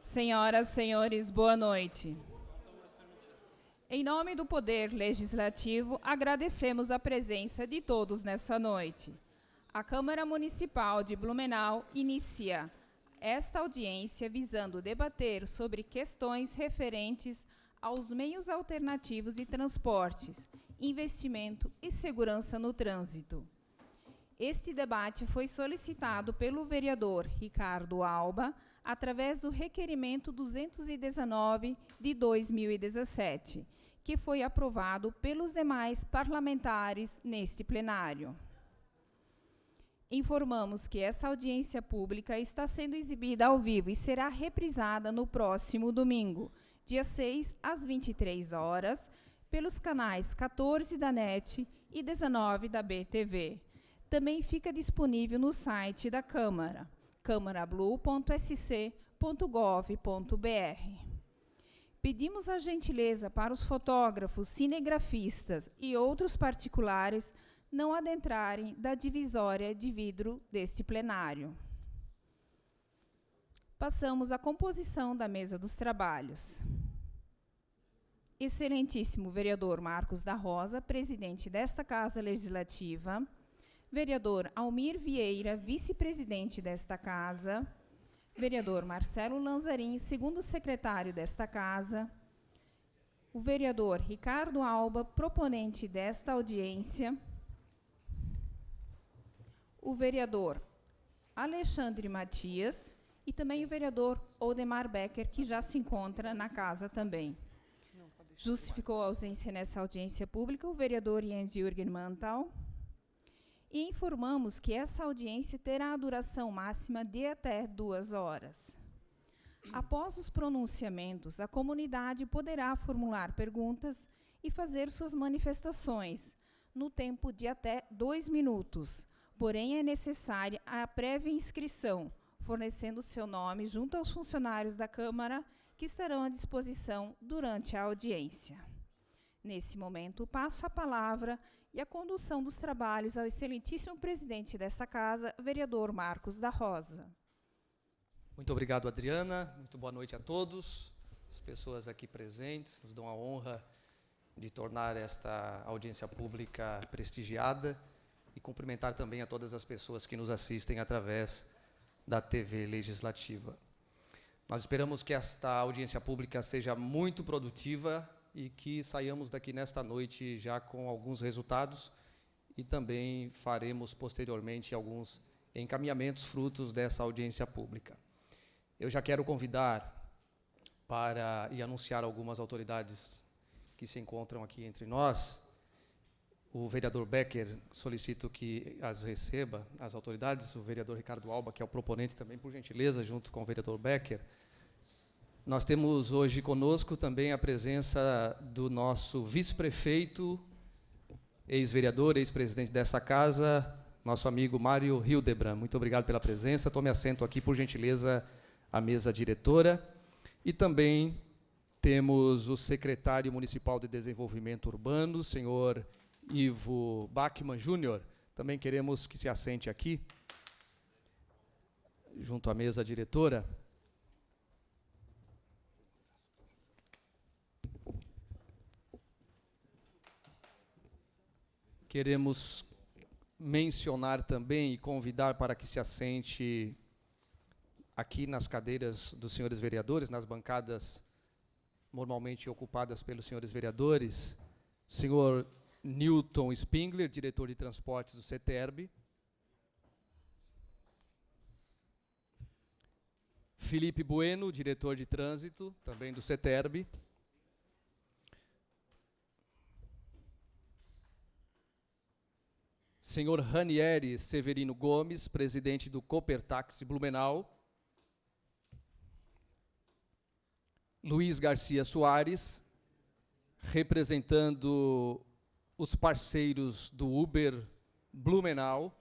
Senhoras, senhores, boa noite. Em nome do Poder Legislativo, agradecemos a presença de todos nessa noite. A Câmara Municipal de Blumenau inicia esta audiência visando debater sobre questões referentes aos meios alternativos de transportes, investimento e segurança no trânsito. Este debate foi solicitado pelo vereador Ricardo Alba, através do requerimento 219 de 2017, que foi aprovado pelos demais parlamentares neste plenário. Informamos que essa audiência pública está sendo exibida ao vivo e será reprisada no próximo domingo, dia 6, às 23 horas, pelos canais 14 da NET e 19 da BTV. Também fica disponível no site da Câmara, câmarablu.sc.gov.br. Pedimos a gentileza para os fotógrafos, cinegrafistas e outros particulares não adentrarem da divisória de vidro deste plenário. Passamos à composição da mesa dos trabalhos. Excelentíssimo vereador Marcos da Rosa, presidente desta Casa Legislativa, vereador Almir Vieira, vice-presidente desta Casa, vereador Marcelo Lanzarin, segundo secretário desta Casa, o vereador Ricardo Alba, proponente desta audiência, o vereador Alexandre Matias e também o vereador Odemar Becker, que já se encontra na casa também. Justificou a ausência nessa audiência pública o vereador Jens Jürgen Mantal. E informamos que essa audiência terá a duração máxima de até 2 horas. Após os pronunciamentos, a comunidade poderá formular perguntas e fazer suas manifestações, no tempo de até 2 minutos. Porém, é necessária a prévia inscrição, fornecendo seu nome junto aos funcionários da Câmara, que estarão à disposição durante a audiência. Nesse momento, passo a palavra e a condução dos trabalhos ao excelentíssimo presidente dessa Casa, vereador Marcos da Rosa. Muito obrigado, Adriana. Muito boa noite a todos. As pessoas aqui presentes nos dão a honra de tornar esta audiência pública prestigiada e cumprimentar também a todas as pessoas que nos assistem através da TV Legislativa. Nós esperamos que esta audiência pública seja muito produtiva e que saiamos daqui nesta noite já com alguns resultados e também faremos posteriormente alguns encaminhamentos frutos dessa audiência pública. Eu já quero convidar e anunciar algumas autoridades que se encontram aqui entre nós. O vereador Becker, solicito que as receba, as autoridades, o vereador Ricardo Alba, que é o proponente também, por gentileza, junto com o vereador Becker. Nós temos hoje conosco também a presença do nosso vice-prefeito, ex-vereador, ex-presidente dessa casa, nosso amigo Mário Hildebrand. Muito obrigado pela presença. Tome assento aqui, por gentileza, à mesa diretora. E também temos o secretário municipal de Desenvolvimento Urbano, senhor Ivo Bachmann Júnior. Também queremos que se assente aqui, junto à mesa diretora. Queremos mencionar também e convidar para que se assente aqui nas cadeiras dos senhores vereadores, nas bancadas normalmente ocupadas pelos senhores vereadores, senhor Newton Spingler, diretor de transportes do CETERB, Felipe Bueno, diretor de trânsito, também do CETERB, senhor Ranieri Severino Gomes, presidente do Copertaxi Blumenau, Luiz Garcia Soares, representando os parceiros do Uber Blumenau,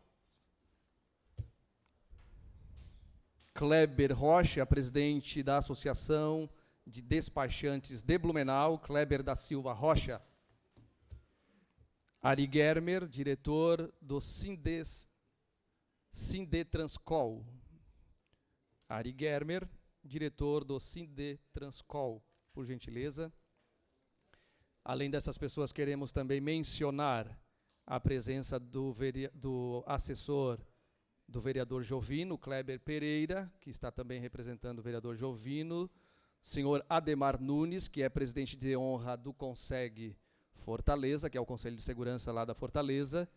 Kleber Rocha, presidente da Associação de Despachantes de Blumenau, Kleber da Silva Rocha. Ari Germer, diretor do Sindetranscol. Ari Germer, diretor do Sindetranscol, por gentileza. Além dessas pessoas, queremos também mencionar a presença do assessor do vereador Jovino, Kleber Pereira, que está também representando o vereador Jovino, senhor Ademar Nunes, que é presidente de honra do Conseg Fortaleza, que é o Conselho de Segurança lá da Fortaleza,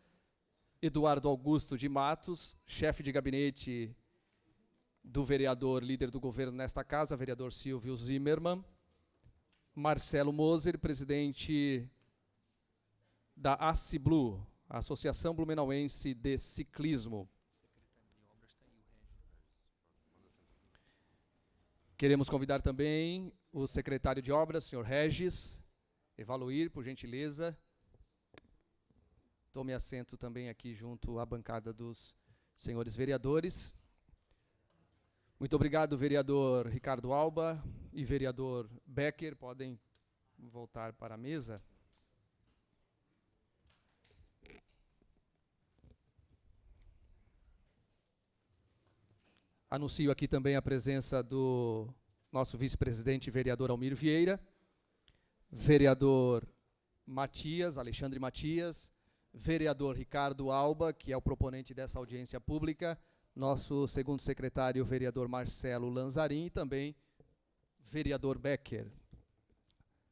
Eduardo Augusto de Matos, chefe de gabinete do vereador, líder do governo nesta casa, vereador Silvio Zimmermann, Marcelo Moser, presidente da ACIBLU, Associação Blumenauense de Ciclismo. Queremos convidar também o secretário de Obras, senhor Regis Evaluir, por gentileza. Tome assento também aqui junto à bancada dos senhores vereadores. Muito obrigado, vereador Ricardo Alba e vereador Becker. Podem voltar para a mesa. Anuncio aqui também a presença do nosso vice-presidente, vereador Almir Vieira, vereador Matias, Alexandre Matias, vereador Ricardo Alba, que é o proponente dessa audiência pública, nosso segundo secretário, vereador Marcelo Lanzarin, e também vereador Becker,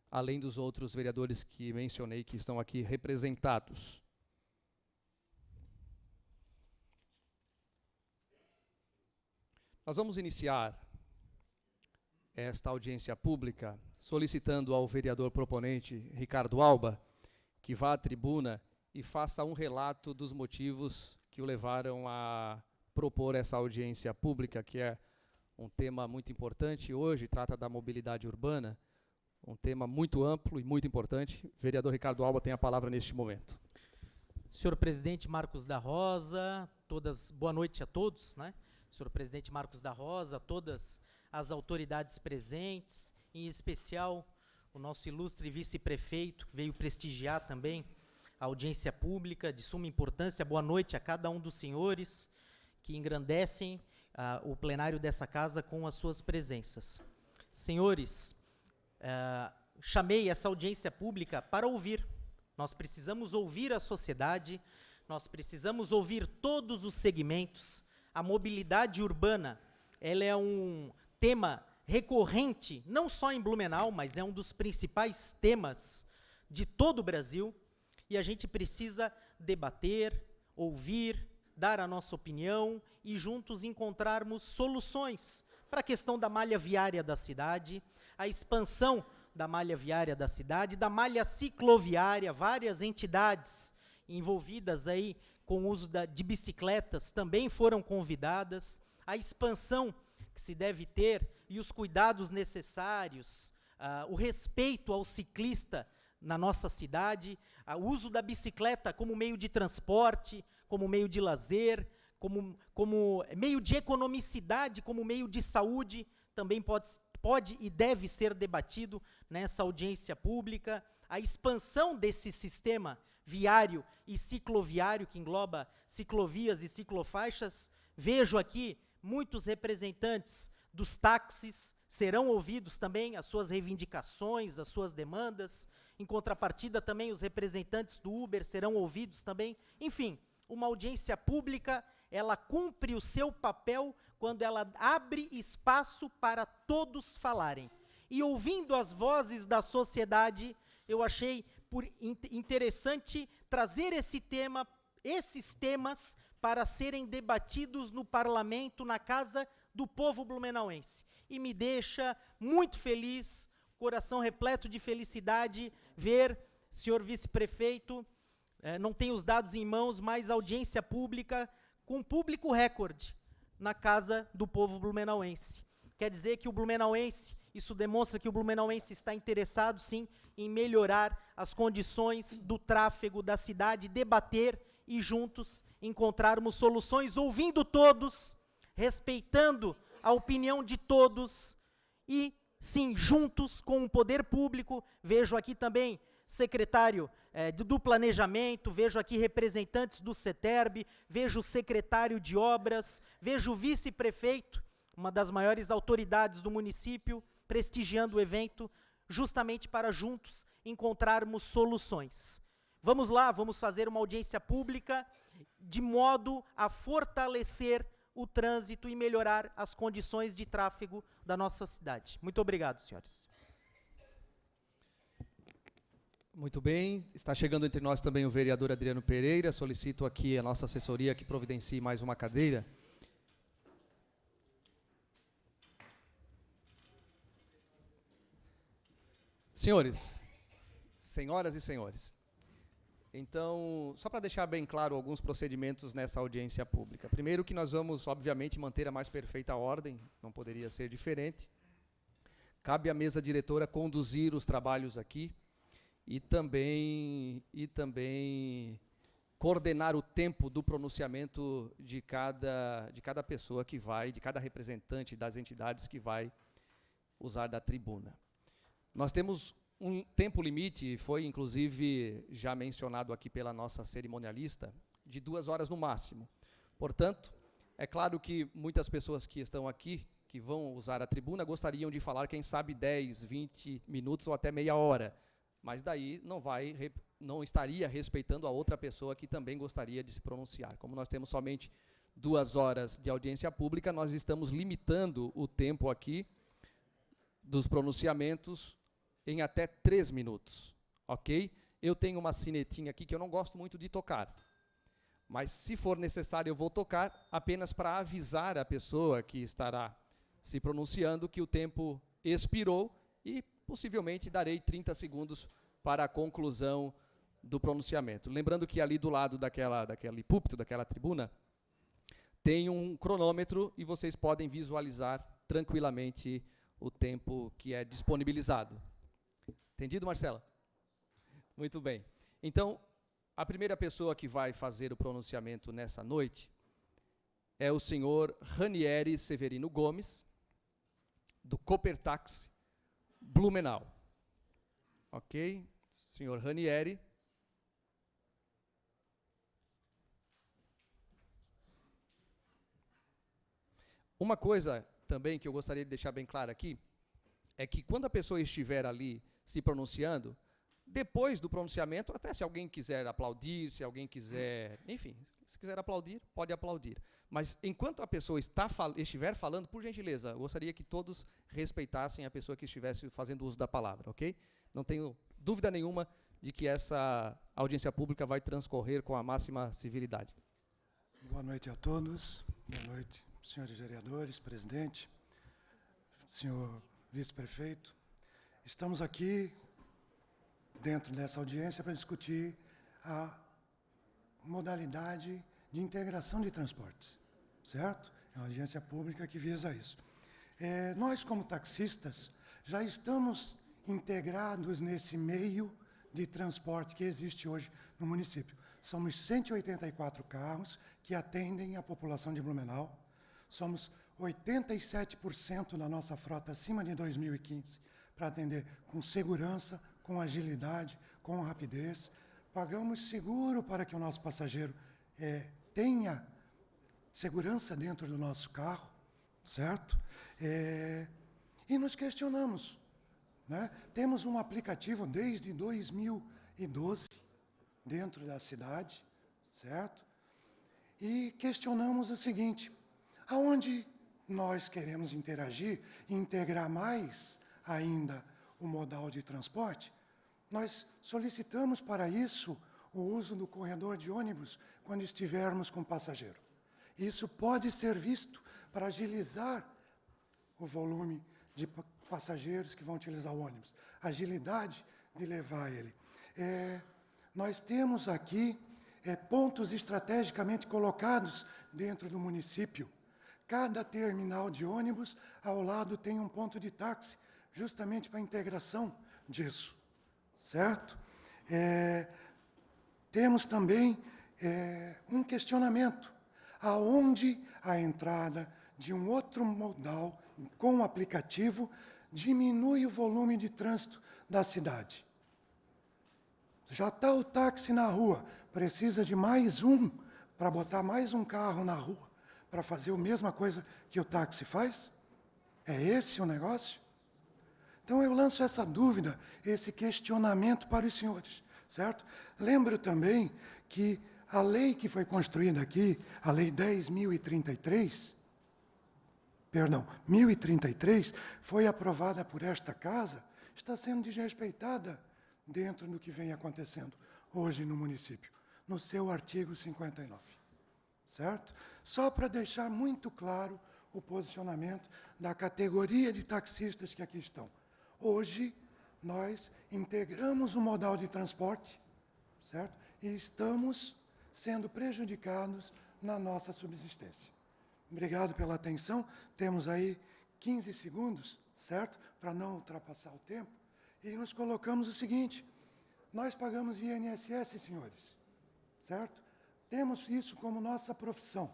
além dos outros vereadores que mencionei que estão aqui representados. Nós vamos iniciar esta audiência pública solicitando ao vereador proponente, Ricardo Alba, que vá à tribuna e faça um relato dos motivos que o levaram a propor essa audiência pública, que é um tema muito importante hoje, trata da mobilidade urbana, um tema muito amplo e muito importante. Vereador Ricardo Alba tem a palavra neste momento. Senhor presidente Marcos da Rosa, boa noite a todos, né? Senhor presidente Marcos da Rosa, todas as autoridades presentes, em especial o nosso ilustre vice-prefeito, que veio prestigiar também a audiência pública de suma importância. Boa noite a cada um dos senhores que engrandecem o plenário dessa casa com as suas presenças. Senhores, chamei essa audiência pública para ouvir. Nós precisamos ouvir a sociedade, nós precisamos ouvir todos os segmentos. A mobilidade urbana, ela é um tema recorrente, não só em Blumenau, mas é um dos principais temas de todo o Brasil, e a gente precisa debater, ouvir, dar a nossa opinião e juntos encontrarmos soluções para a questão da malha viária da cidade, a expansão da malha viária da cidade, da malha cicloviária, várias entidades envolvidas aí com o uso de bicicletas também foram convidadas, a expansão que se deve ter e os cuidados necessários, o respeito ao ciclista na nossa cidade, o uso da bicicleta como meio de transporte, como meio de lazer, como meio de economicidade, como meio de saúde, também pode e deve ser debatido nessa audiência pública, a expansão desse sistema viário e cicloviário, que engloba ciclovias e ciclofaixas. Vejo aqui muitos representantes dos táxis, serão ouvidos também as suas reivindicações, as suas demandas. Em contrapartida, também os representantes do Uber serão ouvidos também. Enfim, uma audiência pública, ela cumpre o seu papel quando ela abre espaço para todos falarem. E ouvindo as vozes da sociedade, eu achei interessante trazer esses temas para serem debatidos no parlamento, na Casa do Povo Blumenauense. E me deixa muito feliz, coração repleto de felicidade, ver, senhor vice-prefeito, não tenho os dados em mãos, mas audiência pública com público recorde na Casa do Povo Blumenauense. Quer dizer que o blumenauense, isso demonstra que o blumenauense está interessado, sim, em melhorar as condições do tráfego da cidade, debater e juntos encontrarmos soluções, ouvindo todos, respeitando a opinião de todos e, sim, juntos com o poder público. Vejo aqui também secretário do Planejamento, vejo aqui representantes do CETERB, vejo o secretário de Obras, vejo o vice-prefeito, uma das maiores autoridades do município, prestigiando o evento, justamente para juntos encontrarmos soluções. Vamos lá, vamos fazer uma audiência pública de modo a fortalecer o trânsito e melhorar as condições de tráfego da nossa cidade. Muito obrigado, senhores. Muito bem, está chegando entre nós também o vereador Adriano Pereira. Solicito aqui a nossa assessoria que providencie mais uma cadeira. Senhoras e senhores, então, só para deixar bem claro alguns procedimentos nessa audiência pública. Primeiro que nós vamos, obviamente, manter a mais perfeita ordem, não poderia ser diferente. Cabe à mesa diretora conduzir os trabalhos aqui e também coordenar o tempo do pronunciamento de cada pessoa que vai, de cada representante das entidades que vai usar da tribuna. Nós temos um tempo limite, foi inclusive já mencionado aqui pela nossa cerimonialista, de 2 horas no máximo. Portanto, é claro que muitas pessoas que estão aqui, que vão usar a tribuna, gostariam de falar, quem sabe, 10, 20 minutos ou até meia hora. Mas daí não estaria respeitando a outra pessoa que também gostaria de se pronunciar. Como nós temos somente 2 horas de audiência pública, nós estamos limitando o tempo aqui dos pronunciamentos em até 3 minutos, ok? Eu tenho uma sinetinha aqui que eu não gosto muito de tocar, mas se for necessário eu vou tocar apenas para avisar a pessoa que estará se pronunciando que o tempo expirou e possivelmente darei 30 segundos para a conclusão do pronunciamento. Lembrando que ali do lado daquele púlpito, daquela tribuna, tem um cronômetro e vocês podem visualizar tranquilamente o tempo que é disponibilizado. Entendido, Marcela? Muito bem. Então, a primeira pessoa que vai fazer o pronunciamento nessa noite é o senhor Ranieri Severino Gomes, do Copertaxi Blumenau. Ok? Senhor Ranieri. Uma coisa também que eu gostaria de deixar bem claro aqui, é que quando a pessoa estiver ali se pronunciando, depois do pronunciamento, até se alguém quiser aplaudir, se alguém quiser, enfim, se quiser aplaudir, pode aplaudir. Mas enquanto a pessoa estiver falando, por gentileza, eu gostaria que todos respeitassem a pessoa que estivesse fazendo uso da palavra, ok? Não tenho dúvida nenhuma de que essa audiência pública vai transcorrer com a máxima civilidade. Boa noite a todos. Boa noite, senhores vereadores, presidente, senhor vice-prefeito. Estamos aqui, dentro dessa audiência, para discutir a modalidade de integração de transportes, certo? É uma audiência pública que visa isso. Nós, como taxistas, já estamos integrados nesse meio de transporte que existe hoje no município. Somos 184 carros que atendem a população de Blumenau. Somos 87% da nossa frota acima de 2015 para atender com segurança, com agilidade, com rapidez. Pagamos seguro para que o nosso passageiro tenha segurança dentro do nosso carro, certo? E nos questionamos, né? Temos um aplicativo desde 2012 dentro da cidade, certo? E questionamos o seguinte: aonde nós queremos interagir e integrar mais ainda o modal de transporte, nós solicitamos para isso o uso do corredor de ônibus quando estivermos com passageiro. Isso pode ser visto para agilizar o volume de passageiros que vão utilizar o ônibus, agilidade de levar ele. Nós temos aqui pontos estrategicamente colocados dentro do município. Cada terminal de ônibus, ao lado, tem um ponto de táxi, justamente para a integração disso, certo? Temos também um questionamento: aonde a entrada de um outro modal, com um aplicativo, diminui o volume de trânsito da cidade. Já está o táxi na rua, precisa de mais um para botar mais um carro na rua, para fazer a mesma coisa que o táxi faz? É esse o negócio? Então eu lanço essa dúvida, esse questionamento para os senhores, certo? Lembro também que a lei que foi construída aqui, a Lei 10.033, 1033, foi aprovada por esta casa, está sendo desrespeitada dentro do que vem acontecendo hoje no município, no seu artigo 59, certo? Só para deixar muito claro o posicionamento da categoria de taxistas que aqui estão. Hoje, nós integramos o modal de transporte, certo? E estamos sendo prejudicados na nossa subsistência. Obrigado pela atenção. Temos aí 15 segundos, certo? Para não ultrapassar o tempo. E nos colocamos o seguinte: nós pagamos INSS, senhores, certo? Temos isso como nossa profissão.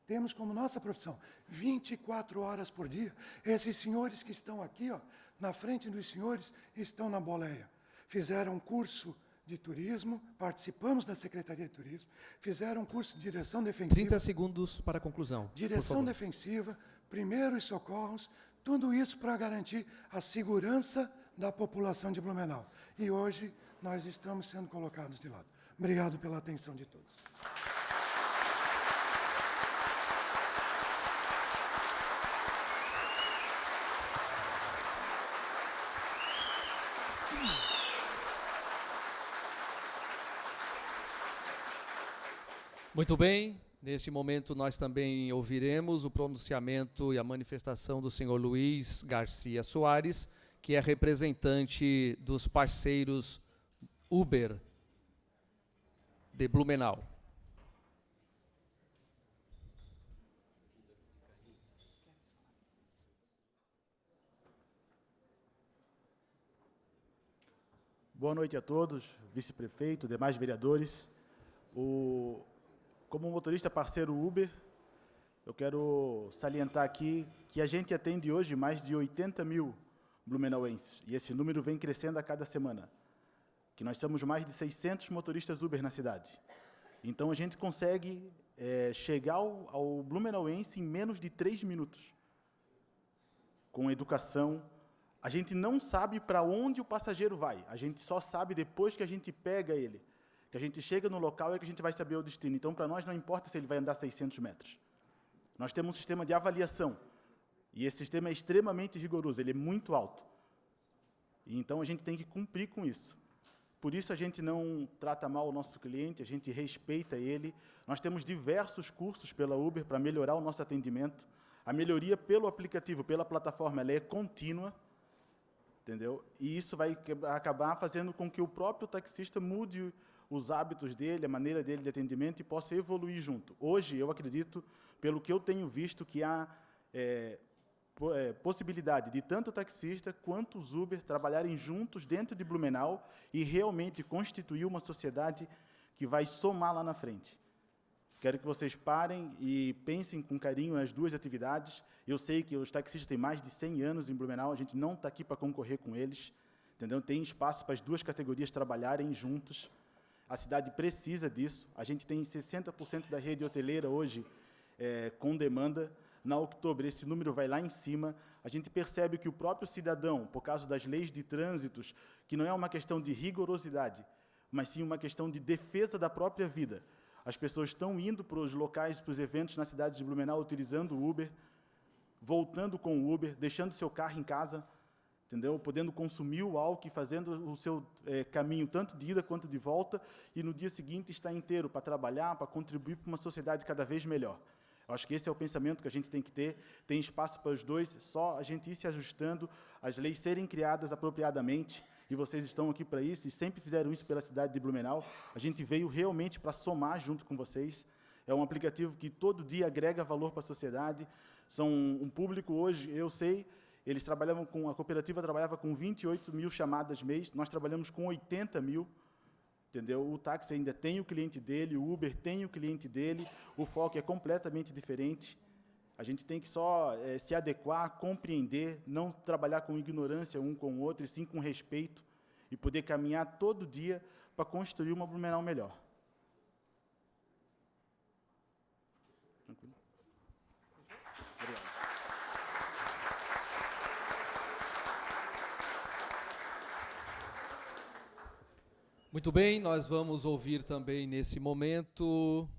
Temos como nossa profissão 24 horas por dia. Esses senhores que estão aqui, ó, na frente dos senhores, estão na boleia. Fizeram curso de turismo, participamos da Secretaria de Turismo, fizeram curso de direção defensiva. 30 segundos para a conclusão. Direção defensiva, primeiros socorros, tudo isso para garantir a segurança da população de Blumenau. E hoje nós estamos sendo colocados de lado. Obrigado pela atenção de todos. Muito bem, neste momento nós também ouviremos o pronunciamento e a manifestação do senhor Luiz Garcia Soares, que é representante dos parceiros Uber de Blumenau. Boa noite a todos, vice-prefeito, demais vereadores. Como motorista parceiro Uber, eu quero salientar aqui que a gente atende hoje mais de 80 mil blumenauenses, e esse número vem crescendo a cada semana, que nós somos mais de 600 motoristas Uber na cidade. Então, a gente consegue chegar ao blumenauense em menos de 3 minutos, com educação. A gente não sabe para onde o passageiro vai, a gente só sabe depois que a gente pega ele, que a gente chega no local e que a gente vai saber o destino. Então, para nós, não importa se ele vai andar 600 metros. Nós temos um sistema de avaliação, e esse sistema é extremamente rigoroso, ele é muito alto. E, então, a gente tem que cumprir com isso. Por isso, a gente não trata mal o nosso cliente, a gente respeita ele. Nós temos diversos cursos pela Uber para melhorar o nosso atendimento. A melhoria pelo aplicativo, pela plataforma, ela é contínua, entendeu? E isso vai acabar fazendo com que o próprio taxista mude os hábitos dele, a maneira dele de atendimento e possa evoluir junto. Hoje, eu acredito, pelo que eu tenho visto, que há possibilidade de tanto o taxista quanto os Uber trabalharem juntos dentro de Blumenau e realmente constituir uma sociedade que vai somar lá na frente. Quero que vocês parem e pensem com carinho nas duas atividades. Eu sei que os taxistas têm mais de 100 anos em Blumenau, a gente não está aqui para concorrer com eles, entendeu? Tem espaço para as duas categorias trabalharem juntos. A cidade precisa disso. A gente tem 60% da rede hoteleira hoje com demanda. Na outubro, esse número vai lá em cima. A gente percebe que o próprio cidadão, por causa das leis de trânsitos, que não é uma questão de rigorosidade, mas sim uma questão de defesa da própria vida. As pessoas estão indo para os locais, para os eventos na cidade de Blumenau, utilizando o Uber, voltando com o Uber, deixando seu carro em casa, entendeu? Podendo consumir o álcool e fazendo o seu caminho, tanto de ida quanto de volta, e no dia seguinte estar inteiro para trabalhar, para contribuir para uma sociedade cada vez melhor. Eu acho que esse é o pensamento que a gente tem que ter. Tem espaço para os dois, só a gente ir se ajustando, as leis serem criadas apropriadamente, e vocês estão aqui para isso, e sempre fizeram isso pela cidade de Blumenau. A gente veio realmente para somar junto com vocês. É um aplicativo que todo dia agrega valor para a sociedade. São um público hoje, eu sei, eles trabalhavam com, a cooperativa trabalhava com 28 mil chamadas mês, nós trabalhamos com 80 mil, entendeu? O táxi ainda tem o cliente dele, o Uber tem o cliente dele, o foco é completamente diferente. A gente tem que só se adequar, compreender, não trabalhar com ignorância um com o outro, e sim com respeito, e poder caminhar todo dia para construir uma Blumenau melhor. Tranquilo? Obrigado. Muito bem, nós vamos ouvir também nesse momento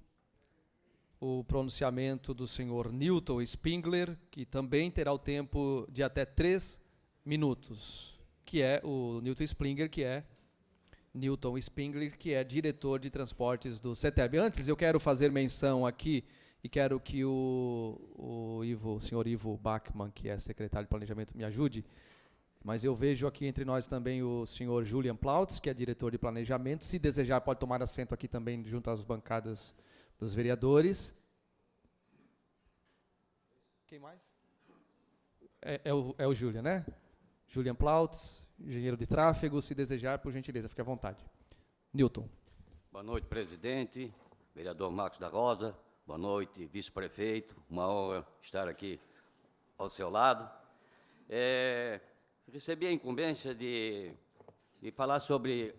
o pronunciamento do senhor Newton Spengler, que também terá o tempo de até 3 minutos, que é o Newton Spengler, que é diretor de transportes do CETERB. Antes, eu quero fazer menção aqui, e quero que o senhor Ivo Bachmann, que é secretário de Planejamento, me ajude, mas eu vejo aqui entre nós também o senhor Julian Plautz, que é diretor de Planejamento. Se desejar, pode tomar assento aqui também, junto às bancadas dos vereadores. Quem mais? É o Julian, né? Julian Plautz, engenheiro de tráfego. Se desejar, por gentileza, fique à vontade. Newton. Boa noite, presidente, vereador Marcos da Rosa. Boa noite, vice-prefeito. Uma honra estar aqui ao seu lado. Recebi a incumbência de falar sobre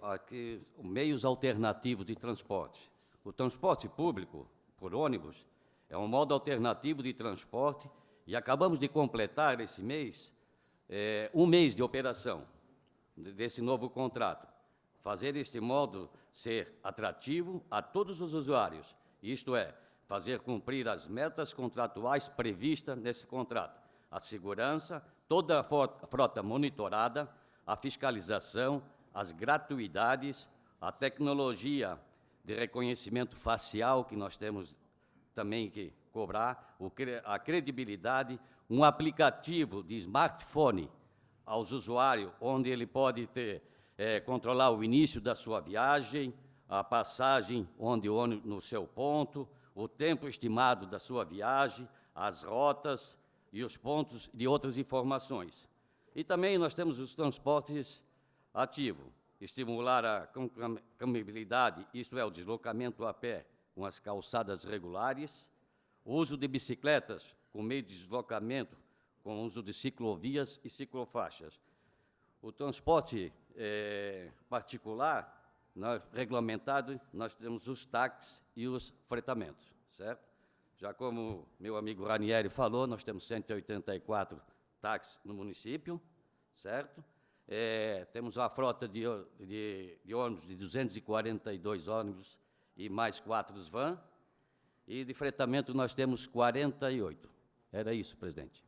meios alternativos de transporte. O transporte público, por ônibus, é um modo alternativo de transporte e acabamos de completar esse mês, 1 mês de operação desse novo contrato. Fazer este modo ser atrativo a todos os usuários, isto é, fazer cumprir as metas contratuais previstas nesse contrato. A segurança, toda a frota monitorada, a fiscalização, as gratuidades, a tecnologia de reconhecimento facial, que nós temos também que cobrar, a credibilidade, um aplicativo de smartphone aos usuários, onde ele pode controlar o início da sua viagem, a passagem no seu ponto, o tempo estimado da sua viagem, as rotas e os pontos de outras informações. E também nós temos os transportes ativos, estimular a caminhabilidade, isto é, o deslocamento a pé com as calçadas regulares, o uso de bicicletas com meio de deslocamento com o uso de ciclovias e ciclofaixas. O transporte particular, regulamentado, nós temos os táxis e os fretamentos, certo? Já como meu amigo Ranieri falou, nós temos 184 táxis no município, certo? Temos uma frota de ônibus de 242 ônibus e mais 4 vans, e de fretamento nós temos 48. Era isso, presidente.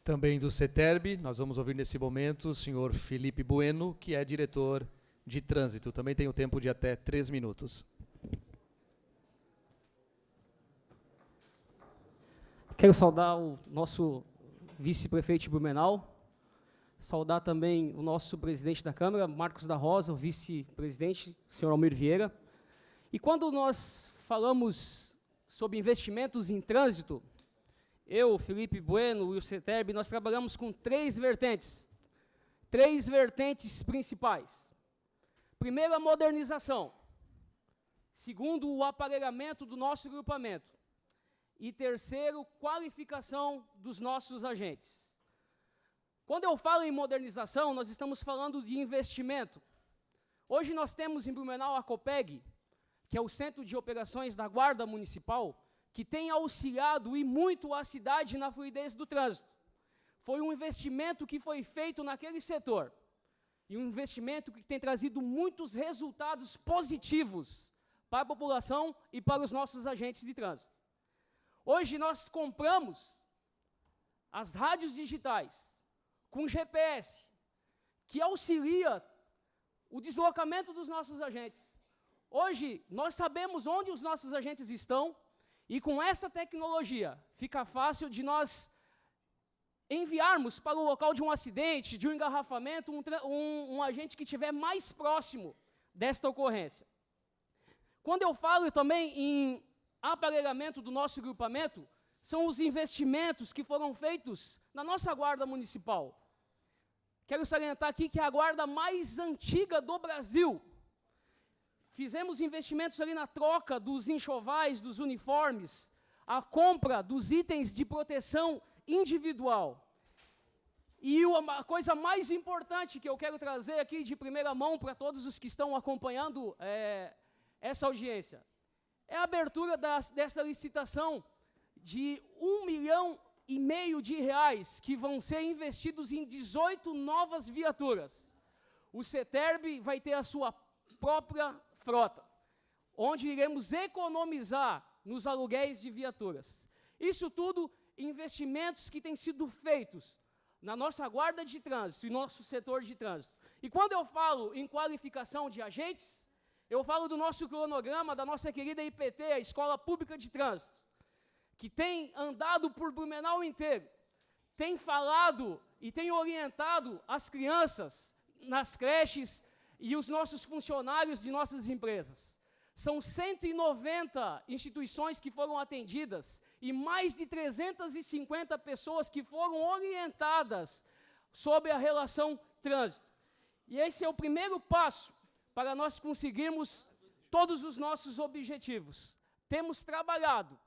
Também do CETERB, nós vamos ouvir nesse momento o senhor Felipe Bueno, que é diretor de trânsito. Também tem o tempo de até 3 minutos. Quero saudar o nosso vice-prefeito de Blumenau, saudar também o nosso presidente da Câmara, Marcos da Rosa, o vice-presidente, senhor Almir Vieira. E quando nós falamos sobre investimentos em trânsito, eu, Felipe Bueno e o CETERB, nós trabalhamos com 3 vertentes principais. Primeiro, a modernização. Segundo, o aparelhamento do nosso grupamento. E terceiro, qualificação dos nossos agentes. Quando eu falo em modernização, nós estamos falando de investimento. Hoje nós temos em Blumenau a COPEG, que é o Centro de Operações da Guarda Municipal, que tem auxiliado e muito a cidade na fluidez do trânsito. Foi um investimento que foi feito naquele setor, e um investimento que tem trazido muitos resultados positivos para a população e para os nossos agentes de trânsito. Hoje nós compramos as rádios digitais com GPS, que auxilia o deslocamento dos nossos agentes. Hoje nós sabemos onde os nossos agentes estão, e com essa tecnologia, fica fácil de nós enviarmos para o local de um acidente, de um engarrafamento, um agente que estiver mais próximo desta ocorrência. Quando eu falo também em aparelhamento do nosso grupamento, são os investimentos que foram feitos na nossa guarda municipal. Quero salientar aqui que é a guarda mais antiga do Brasil. Fizemos investimentos ali na troca dos enxovais, dos uniformes, a compra dos itens de proteção individual. E a coisa mais importante que eu quero trazer aqui de primeira mão para todos os que estão acompanhando essa audiência, é a abertura dessa licitação de R$1,5 milhão de reais que vão ser investidos em 18 novas viaturas. O CETERB vai ter a sua própria frota, onde iremos economizar nos aluguéis de viaturas. Isso tudo investimentos que têm sido feitos na nossa guarda de trânsito e nosso setor de trânsito. E quando eu falo em qualificação de agentes, eu falo do nosso cronograma, da nossa querida IPT, a Escola Pública de Trânsito, que tem andado por Blumenau inteiro, tem falado e tem orientado as crianças nas creches e os nossos funcionários de nossas empresas. São 190 instituições que foram atendidas e mais de 350 pessoas que foram orientadas sobre a relação trânsito. E esse é o primeiro passo para nós conseguirmos todos os nossos objetivos. Temos trabalhado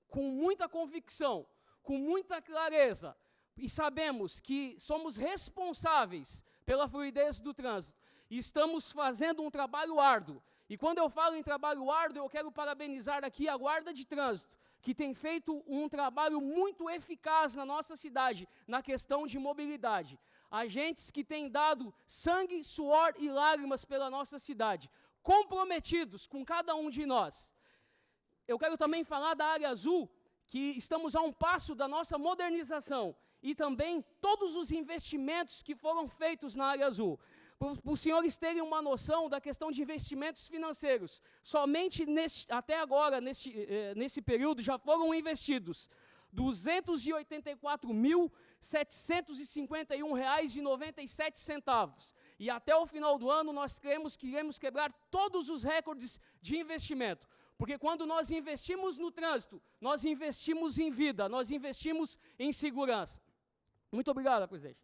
com muita convicção, com muita clareza, e sabemos que somos responsáveis pela fluidez do trânsito. E estamos fazendo um trabalho árduo. E quando eu falo em trabalho árduo, eu quero parabenizar aqui a Guarda de Trânsito, que tem feito um trabalho muito eficaz na nossa cidade, na questão de mobilidade. Agentes que têm dado sangue, suor e lágrimas pela nossa cidade, comprometidos com cada um de nós. Eu quero também falar da área azul, que estamos a um passo da nossa modernização, e também todos os investimentos que foram feitos na área azul. Para os senhores terem uma noção da questão de investimentos financeiros, somente até agora, nesse período, já foram investidos R$ 284.751,97. E até o final do ano, nós cremos que iremos quebrar todos os recordes de investimento. Porque quando nós investimos no trânsito, nós investimos em vida, nós investimos em segurança. Muito obrigado, presidente.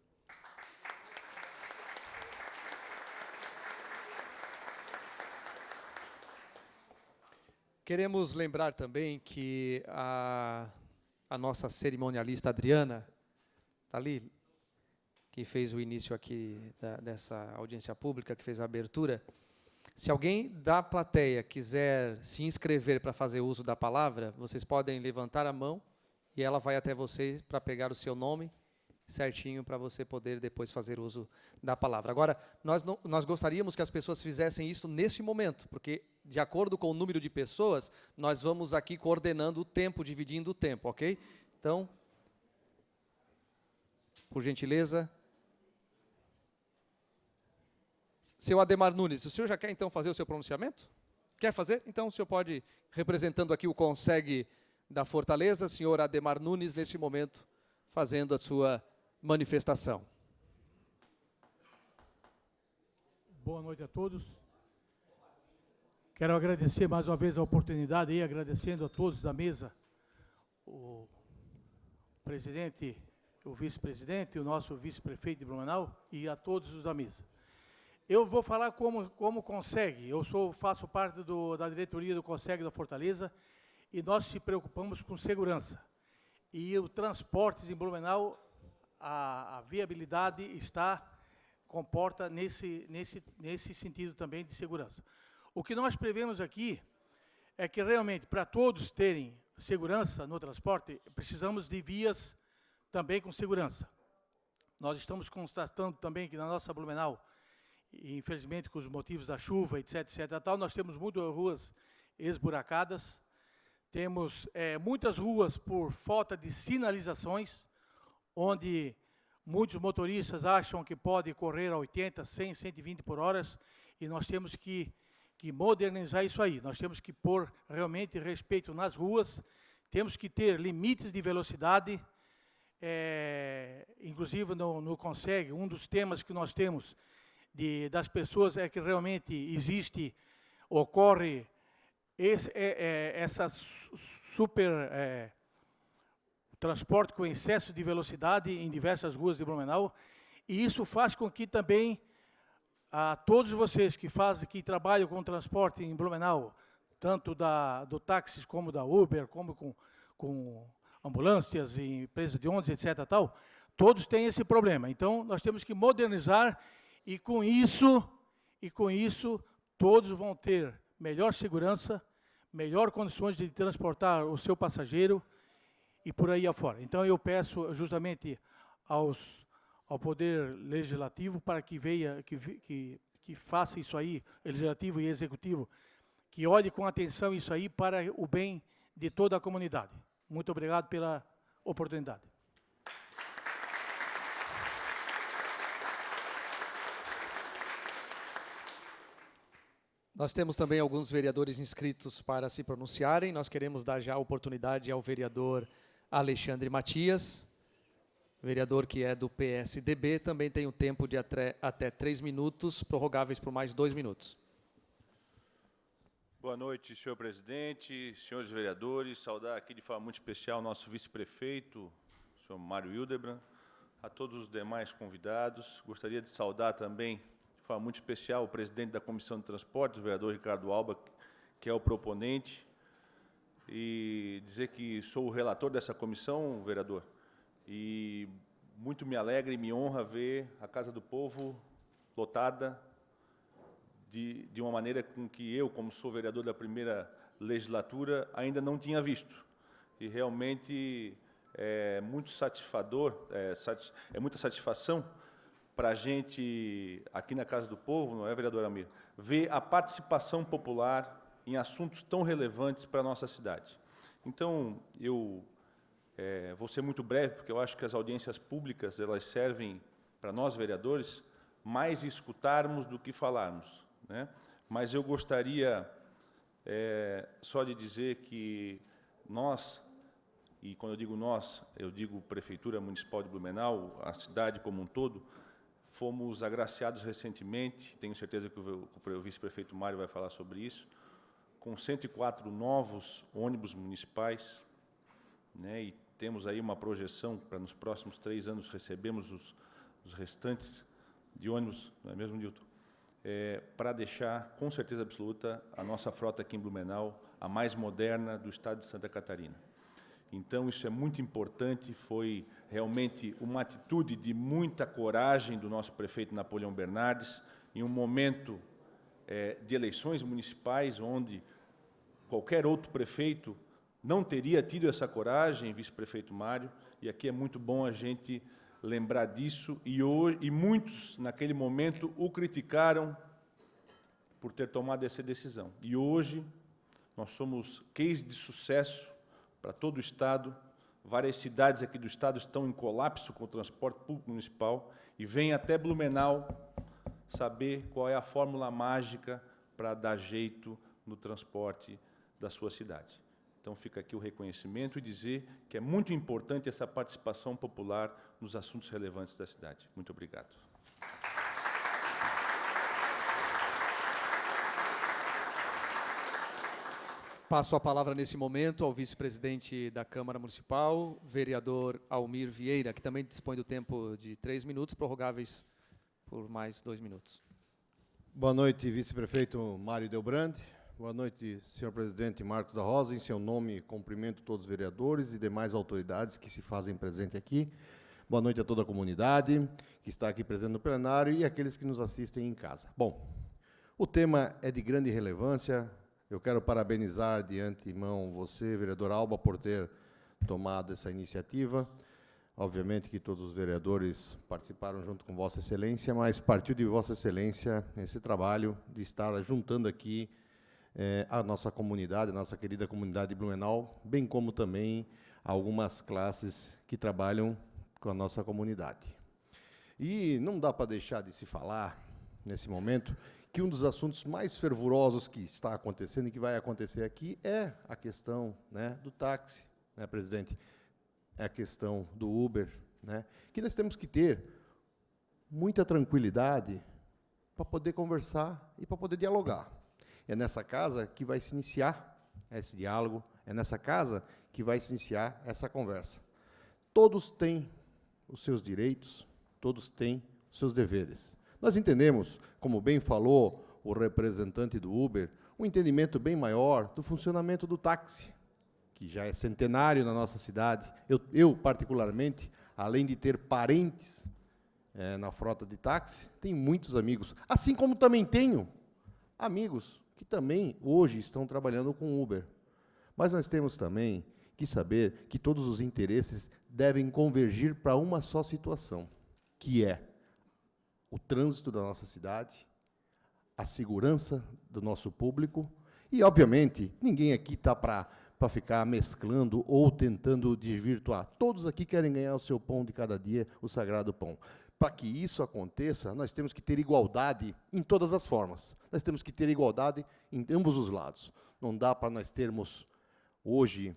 Queremos lembrar também que a nossa cerimonialista Adriana, está ali, que fez o início aqui dessa audiência pública, que fez a abertura. Se alguém da plateia quiser se inscrever para fazer uso da palavra, vocês podem levantar a mão e ela vai até você para pegar o seu nome certinho para você poder depois fazer uso da palavra. Agora, nós gostaríamos que as pessoas fizessem isso nesse momento, porque, de acordo com o número de pessoas, nós vamos aqui coordenando o tempo, dividindo o tempo, ok? Então, por gentileza. Seu Ademar Nunes, o senhor já quer, então, fazer o seu pronunciamento? Quer fazer? Então, o senhor pode, representando aqui o Conseg da Fortaleza, senhor Ademar Nunes, nesse momento, fazendo a sua manifestação. Boa noite a todos. Quero agradecer mais uma vez a oportunidade e agradecendo a todos da mesa, o presidente, o vice-presidente, o nosso vice-prefeito de Blumenau e a todos os da mesa. Eu vou falar como Conseg. Eu faço parte da diretoria do Conseg da Fortaleza e nós se preocupamos com segurança. E o transporte em Blumenau, a viabilidade comporta nesse sentido também de segurança. O que nós prevemos aqui é que realmente para todos terem segurança no transporte, precisamos de vias também com segurança. Nós estamos constatando também que na nossa Blumenau, infelizmente com os motivos da chuva, etc, nós temos muitas ruas esburacadas, temos muitas ruas por falta de sinalizações, onde muitos motoristas acham que pode correr a 80, 100, 120 por hora, e nós temos que modernizar isso aí. Nós temos que pôr realmente respeito nas ruas, temos que ter limites de velocidade, inclusive no Conseg, um dos temas que nós temos das pessoas é que realmente ocorre essa super transporte com excesso de velocidade em diversas ruas de Blumenau, e isso faz com que também a todos vocês que trabalham com transporte em Blumenau, tanto do táxi como da Uber, como com ambulâncias e empresas de ônibus, etc. tal, todos têm esse problema. Então, nós temos que modernizar e com isso todos vão ter melhor segurança, melhor condições de transportar o seu passageiro e por aí afora. Então, eu peço justamente ao Poder Legislativo para que faça isso aí, Legislativo e Executivo, que olhe com atenção isso aí para o bem de toda a comunidade. Muito obrigado pela oportunidade. Nós temos também alguns vereadores inscritos para se pronunciarem. Nós queremos dar já a oportunidade ao vereador Alexandre Matias, vereador que é do PSDB, também tem o tempo de até 3 minutos, prorrogáveis por mais 2 minutos. Boa noite, senhor presidente, senhores vereadores. Saudar aqui de forma muito especial o nosso vice-prefeito, o senhor Mário Hildebrand, a todos os demais convidados. Gostaria de saudar também, de forma muito especial, o presidente da Comissão de Transportes, o vereador Ricardo Alba, que é o proponente, e dizer que sou o relator dessa comissão, vereador, e muito me alegra e me honra ver a Casa do Povo lotada de uma maneira com que eu, como sou vereador da primeira legislatura, ainda não tinha visto. E realmente é muito satisfator, é muita satisfação para a gente, aqui na Casa do Povo, não é, vereador Almir, ver a participação popular em assuntos tão relevantes para a nossa cidade. Então, eu vou ser muito breve, porque eu acho que as audiências públicas elas servem para nós, vereadores, mais escutarmos do que falarmos, né? Mas eu gostaria só de dizer que nós, e quando eu digo nós, eu digo Prefeitura Municipal de Blumenau, a cidade como um todo, fomos agraciados recentemente, tenho certeza que o vice-prefeito Mário vai falar sobre isso, com 104 novos ônibus municipais, né, e temos aí uma projeção para nos próximos 3 anos recebermos os restantes de ônibus, não é mesmo, Nilton? Para deixar, com certeza absoluta, a nossa frota aqui em Blumenau a mais moderna do estado de Santa Catarina. Então, isso é muito importante, foi realmente uma atitude de muita coragem do nosso prefeito Napoleão Bernardes, em um momento de eleições municipais, onde qualquer outro prefeito não teria tido essa coragem, vice-prefeito Mário, e aqui é muito bom a gente lembrar disso, e muitos, naquele momento, o criticaram por ter tomado essa decisão. E hoje, nós somos case de sucesso para todo o Estado, várias cidades aqui do Estado estão em colapso com o transporte público municipal, e vem até Blumenau saber qual é a fórmula mágica para dar jeito no transporte da sua cidade. Então, fica aqui o reconhecimento e dizer que é muito importante essa participação popular nos assuntos relevantes da cidade. Muito obrigado. Passo a palavra nesse momento ao vice-presidente da Câmara Municipal, vereador Almir Vieira, que também dispõe do tempo de 3 minutos, prorrogáveis por mais 2 minutos. Boa noite, vice-prefeito Mário Hildebrand. Boa noite, senhor presidente Marcos da Rosa. Em seu nome, cumprimento todos os vereadores e demais autoridades que se fazem presente aqui. Boa noite a toda a comunidade que está aqui presente no plenário e aqueles que nos assistem em casa. Bom, o tema é de grande relevância. Eu quero parabenizar de antemão você, vereador Alba, por ter tomado essa iniciativa. Obviamente que todos os vereadores participaram junto com Vossa Excelência, mas partiu de Vossa Excelência esse trabalho de estar juntando aqui a nossa comunidade, a nossa querida comunidade de Blumenau, bem como também algumas classes que trabalham com a nossa comunidade. E não dá para deixar de se falar, nesse momento, que um dos assuntos mais fervorosos que está acontecendo e que vai acontecer aqui é a questão, né, do táxi, né, presidente? É a questão do Uber, né, que nós temos que ter muita tranquilidade para poder conversar e para poder dialogar. É nessa casa que vai se iniciar esse diálogo, é nessa casa que vai se iniciar essa conversa. todos têm os seus direitos, todos têm os seus deveres. Nós entendemos, como bem falou o representante do Uber, um entendimento bem maior do funcionamento do táxi, que já é centenário na nossa cidade. Eu particularmente, além de ter parentes na frota de táxi, tenho muitos amigos, assim como também tenho amigos que também hoje estão trabalhando com Uber. Mas nós temos também que saber que todos os interesses devem convergir para uma só situação, que é o trânsito da nossa cidade, a segurança do nosso público e, obviamente, ninguém aqui está para ficar mesclando ou tentando desvirtuar. Todos aqui querem ganhar o seu pão de cada dia, o sagrado pão. Para que isso aconteça, nós temos que ter igualdade em todas as formas. Nós temos que ter igualdade em ambos os lados. Não dá para nós termos, hoje,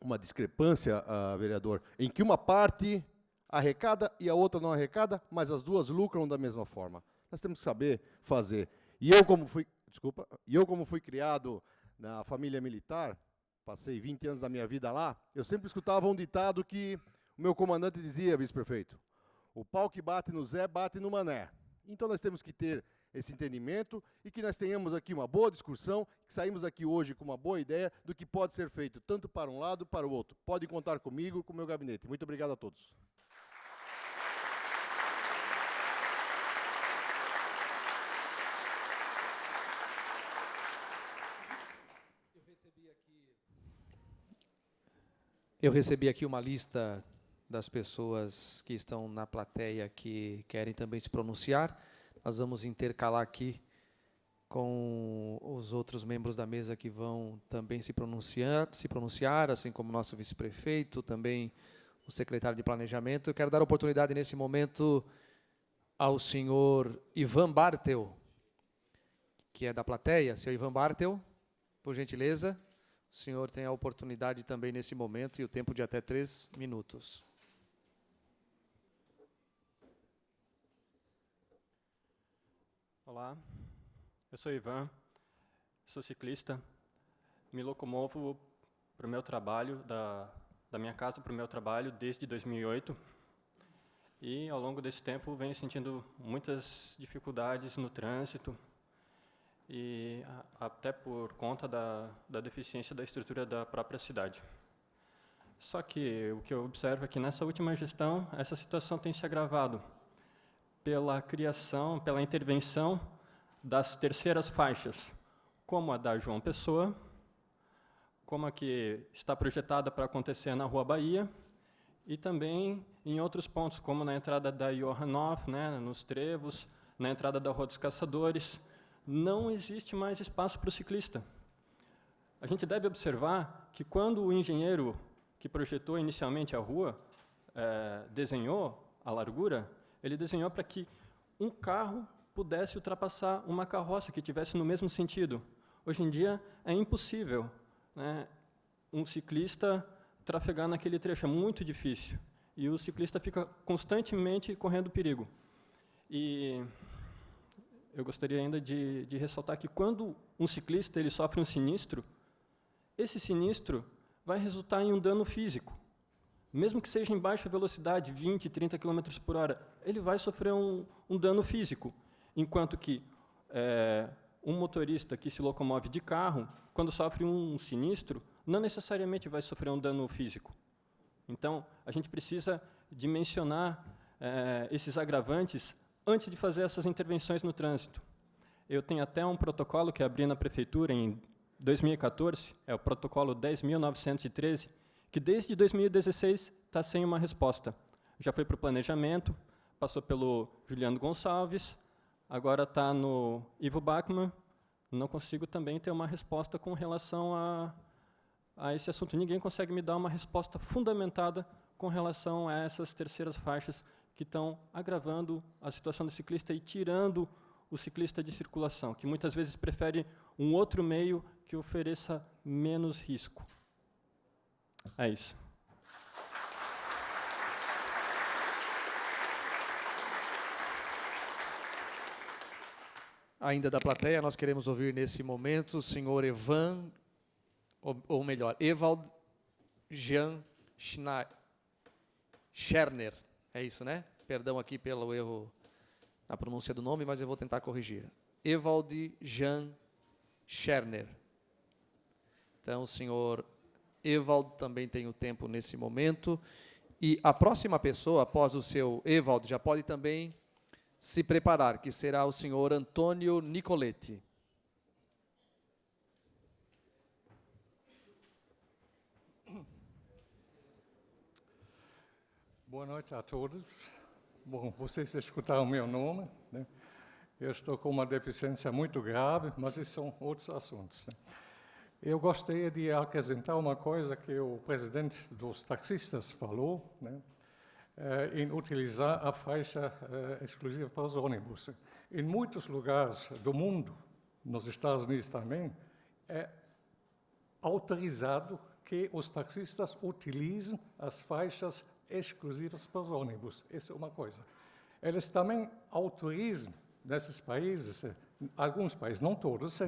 uma discrepância, vereador, em que uma parte arrecada e a outra não arrecada, mas as duas lucram da mesma forma. Nós temos que saber fazer. E eu, como fui criado na família militar, passei 20 anos da minha vida lá, eu sempre escutava um ditado que o meu comandante dizia, vice-prefeito: o pau que bate no Zé, bate no Mané. Então nós temos que ter esse entendimento e que nós tenhamos aqui uma boa discussão, que saímos daqui hoje com uma boa ideia do que pode ser feito, tanto para um lado, para o outro. Pode contar comigo e com o meu gabinete. Muito obrigado a todos. Eu recebi aqui uma lista das pessoas que estão na plateia que querem também se pronunciar. Nós vamos intercalar aqui com os outros membros da mesa que vão também se pronunciar, assim como o nosso vice-prefeito, também o secretário de Planejamento. Eu quero dar oportunidade nesse momento ao senhor Ivan Bartel, que é da plateia. Senhor Ivan Bartel, por gentileza, o senhor tem a oportunidade também nesse momento e o tempo de até 3 minutos. Olá, eu sou Ivan, sou ciclista, me locomovo para o meu trabalho, da minha casa para o meu trabalho desde 2008 e ao longo desse tempo venho sentindo muitas dificuldades no trânsito e até por conta da deficiência da estrutura da própria cidade. Só que o que eu observo é que nessa última gestão essa situação tem se agravado pela criação, pela intervenção das terceiras faixas, como a da João Pessoa, como a que está projetada para acontecer na Rua Bahia, e também em outros pontos, como na entrada da Johannhof, né, nos Trevos, na entrada da Rua dos Caçadores. Não existe mais espaço para o ciclista. A gente deve observar que quando o engenheiro que projetou inicialmente a rua desenhou a largura, ele desenhou para que um carro pudesse ultrapassar uma carroça que tivesse no mesmo sentido. Hoje em dia é impossível, né, um ciclista trafegar naquele trecho, é muito difícil. E o ciclista fica constantemente correndo perigo. E eu gostaria ainda de ressaltar que quando um ciclista ele sofre um sinistro, esse sinistro vai resultar em um dano físico. Mesmo que seja em baixa velocidade, 20, 30 km por hora, ele vai sofrer um dano físico. Enquanto que um motorista que se locomove de carro, quando sofre um sinistro, não necessariamente vai sofrer um dano físico. Então, a gente precisa dimensionar esses agravantes antes de fazer essas intervenções no trânsito. Eu tenho até um protocolo que abri na Prefeitura em 2014, é o protocolo 10.913, que desde 2016 está sem uma resposta. Já foi para o planejamento, passou pelo Juliano Gonçalves, agora está no Ivo Bachmann. Não consigo também ter uma resposta com relação a esse assunto. Ninguém consegue me dar uma resposta fundamentada com relação a essas terceiras faixas que estão agravando a situação do ciclista e tirando o ciclista de circulação, que muitas vezes prefere um outro meio que ofereça menos risco. É isso. Ainda da plateia, nós queremos ouvir nesse momento o senhor Evald Jean Scherner. É isso, né? Perdão aqui pelo erro na pronúncia do nome, mas eu vou tentar corrigir. Ewald Jean Scherner. Então, o senhor Ewald também tem o tempo nesse momento. E a próxima pessoa, após o seu Ewald, já pode também se preparar, que será o senhor Antônio Nicoletti. Boa noite a todos. Bom, vocês escutaram meu nome, né? Eu estou com uma deficiência muito grave, mas esses são outros assuntos, né? Eu gostaria de acrescentar uma coisa que o presidente dos taxistas falou, né? Em utilizar a faixa exclusiva para os ônibus. Em muitos lugares do mundo, nos Estados Unidos também, é autorizado que os taxistas utilizem as faixas exclusivas para os ônibus. Isso é uma coisa. Eles também autorizam, nesses países, alguns países, não todos,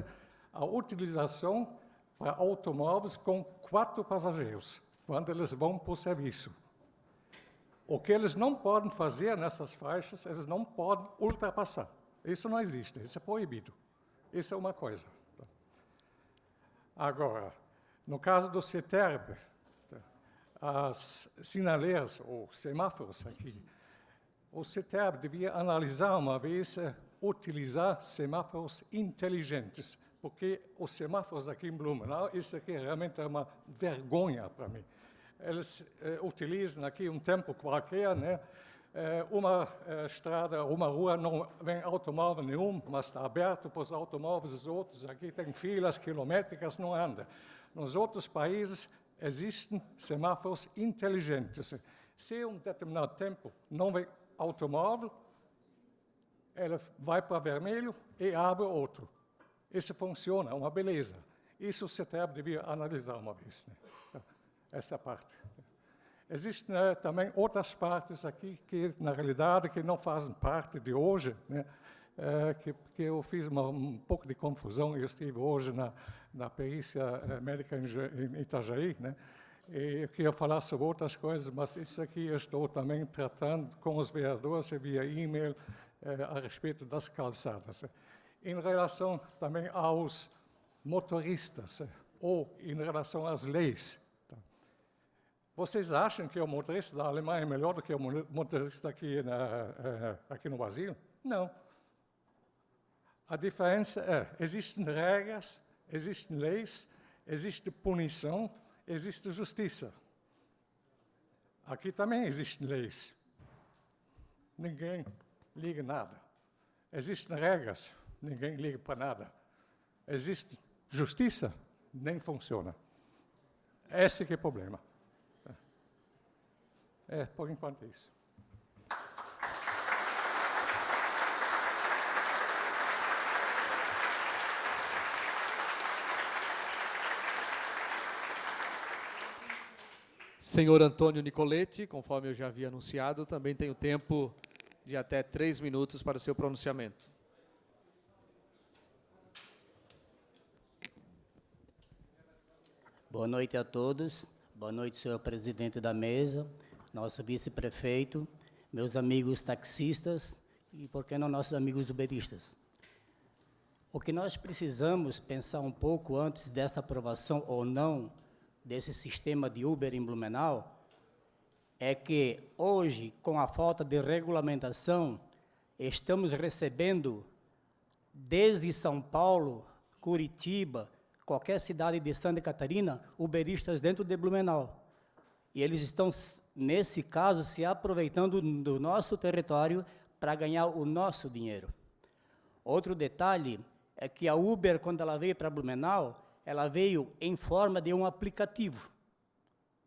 a utilização para automóveis com 4 passageiros, quando eles vão para o serviço. O que eles não podem fazer nessas faixas, eles não podem ultrapassar. Isso não existe, isso é proibido. Isso é uma coisa. Agora, no caso do CETERB, as sinaleiras ou semáforos aqui, o CETERB devia analisar uma vez utilizar semáforos inteligentes, porque os semáforos aqui em Blumenau, isso aqui realmente é uma vergonha para mim. Eles utilizam aqui um tempo qualquer, né? Uma estrada, uma rua, não vem automóvel nenhum, mas está aberto para os automóveis, os outros aqui tem filas quilométricas, não anda. Nos outros países existem semáforos inteligentes. Se um determinado tempo não vem automóvel, ele vai para vermelho e abre outro. Isso funciona, é uma beleza. Isso o CETERB devia analisar uma vez, né? Essa parte. Existem também outras partes aqui que, na realidade, que não fazem parte de hoje, né? Que eu fiz um pouco de confusão. Eu estive hoje na perícia médica em Itajaí, né? E eu queria falar sobre outras coisas, mas isso aqui eu estou também tratando com os vereadores via e-mail a respeito das calçadas. Em relação também aos motoristas, ou em relação às leis. Vocês acham que o motorista da Alemanha é melhor do que o motorista aqui no Brasil? Não. A diferença existem regras, existem leis, existe punição, existe justiça. Aqui também existem leis. Ninguém liga nada. Existem regras, ninguém liga para nada. Existe justiça, nem funciona. Esse que é o problema. Por enquanto é isso. Senhor Antônio Nicoletti, conforme eu já havia anunciado, também tem o tempo de até 3 minutos para o seu pronunciamento. Boa noite a todos. Boa noite, senhor presidente da mesa, nosso vice-prefeito, meus amigos taxistas e, por que não, nossos amigos uberistas. O que nós precisamos pensar um pouco antes dessa aprovação ou não desse sistema de Uber em Blumenau é que hoje, com a falta de regulamentação, estamos recebendo desde São Paulo, Curitiba, qualquer cidade de Santa Catarina, uberistas dentro de Blumenau. E eles estão, nesse caso, se aproveitando do nosso território para ganhar o nosso dinheiro. Outro detalhe é que a Uber, quando ela veio para Blumenau, ela veio em forma de um aplicativo.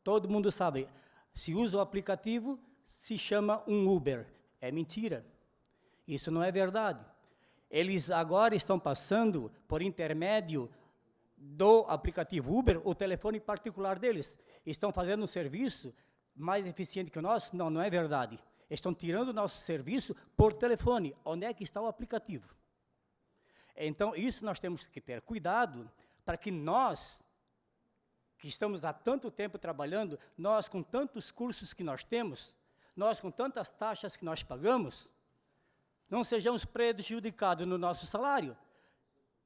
Todo mundo sabe, se usa o aplicativo, se chama um Uber. É mentira. Isso não é verdade. Eles agora estão passando, por intermédio do aplicativo Uber, o telefone particular deles. Estão fazendo um serviço mais eficiente que o nosso? Não, não é verdade. Estão tirando o nosso serviço por telefone. Onde é que está o aplicativo? Então, isso nós temos que ter cuidado para que nós, que estamos há tanto tempo trabalhando, nós com tantos cursos que nós temos, nós com tantas taxas que nós pagamos, não sejamos prejudicados no nosso salário.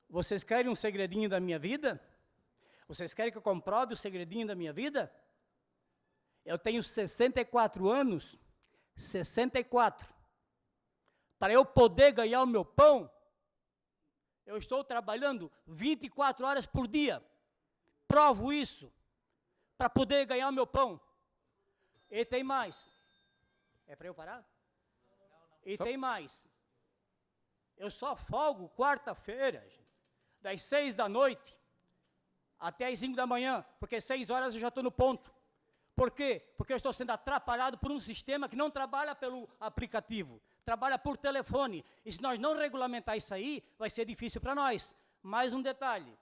Vocês querem um segredinho da minha vida? Vocês querem que eu comprove o segredinho da minha vida? Eu tenho 64 anos, 64. Para eu poder ganhar o meu pão, eu estou trabalhando 24 horas por dia. Provo isso, para poder ganhar o meu pão. E tem mais. É para eu parar? E tem mais. Eu só folgo quarta-feira, das 6 da noite até as 5 da manhã, porque 6 horas eu já estou no ponto. Por quê? Porque eu estou sendo atrapalhado por um sistema que não trabalha pelo aplicativo, trabalha por telefone. E se nós não regulamentar isso aí, vai ser difícil para nós. Mais um detalhe.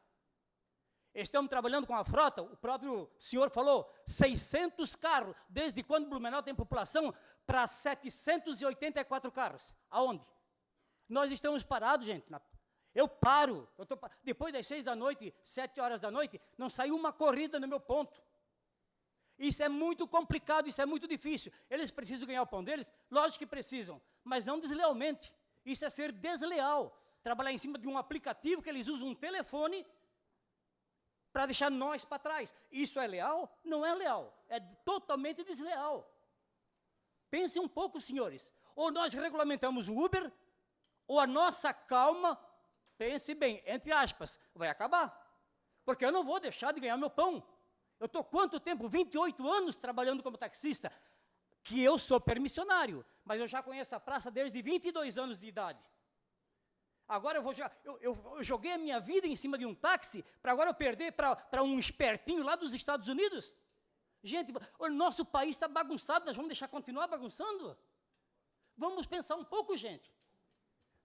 Estamos trabalhando com a frota, o próprio senhor falou, 600 carros, desde quando Blumenau tem população, para 784 carros. Aonde? Nós estamos parados, gente. Eu paro. Depois das 6 da noite, 7 horas da noite, não saiu uma corrida no meu ponto. Isso é muito complicado, isso é muito difícil. Eles precisam ganhar o pão deles? Lógico que precisam, mas não deslealmente. Isso é ser desleal. Trabalhar em cima de um aplicativo que eles usam um telefone para deixar nós para trás. Isso é leal? Não é leal. É totalmente desleal. Pensem um pouco, senhores. Ou nós regulamentamos o Uber, ou a nossa calma, pense bem, entre aspas, vai acabar. Porque eu não vou deixar de ganhar meu pão. Eu estou quanto tempo? 28 anos trabalhando como taxista, que eu sou permissionário, mas eu já conheço a praça desde 22 anos de idade. Agora eu joguei a minha vida em cima de um táxi, para agora eu perder para um espertinho lá dos Estados Unidos? Gente, o nosso país está bagunçado, nós vamos deixar continuar bagunçando? Vamos pensar um pouco, gente.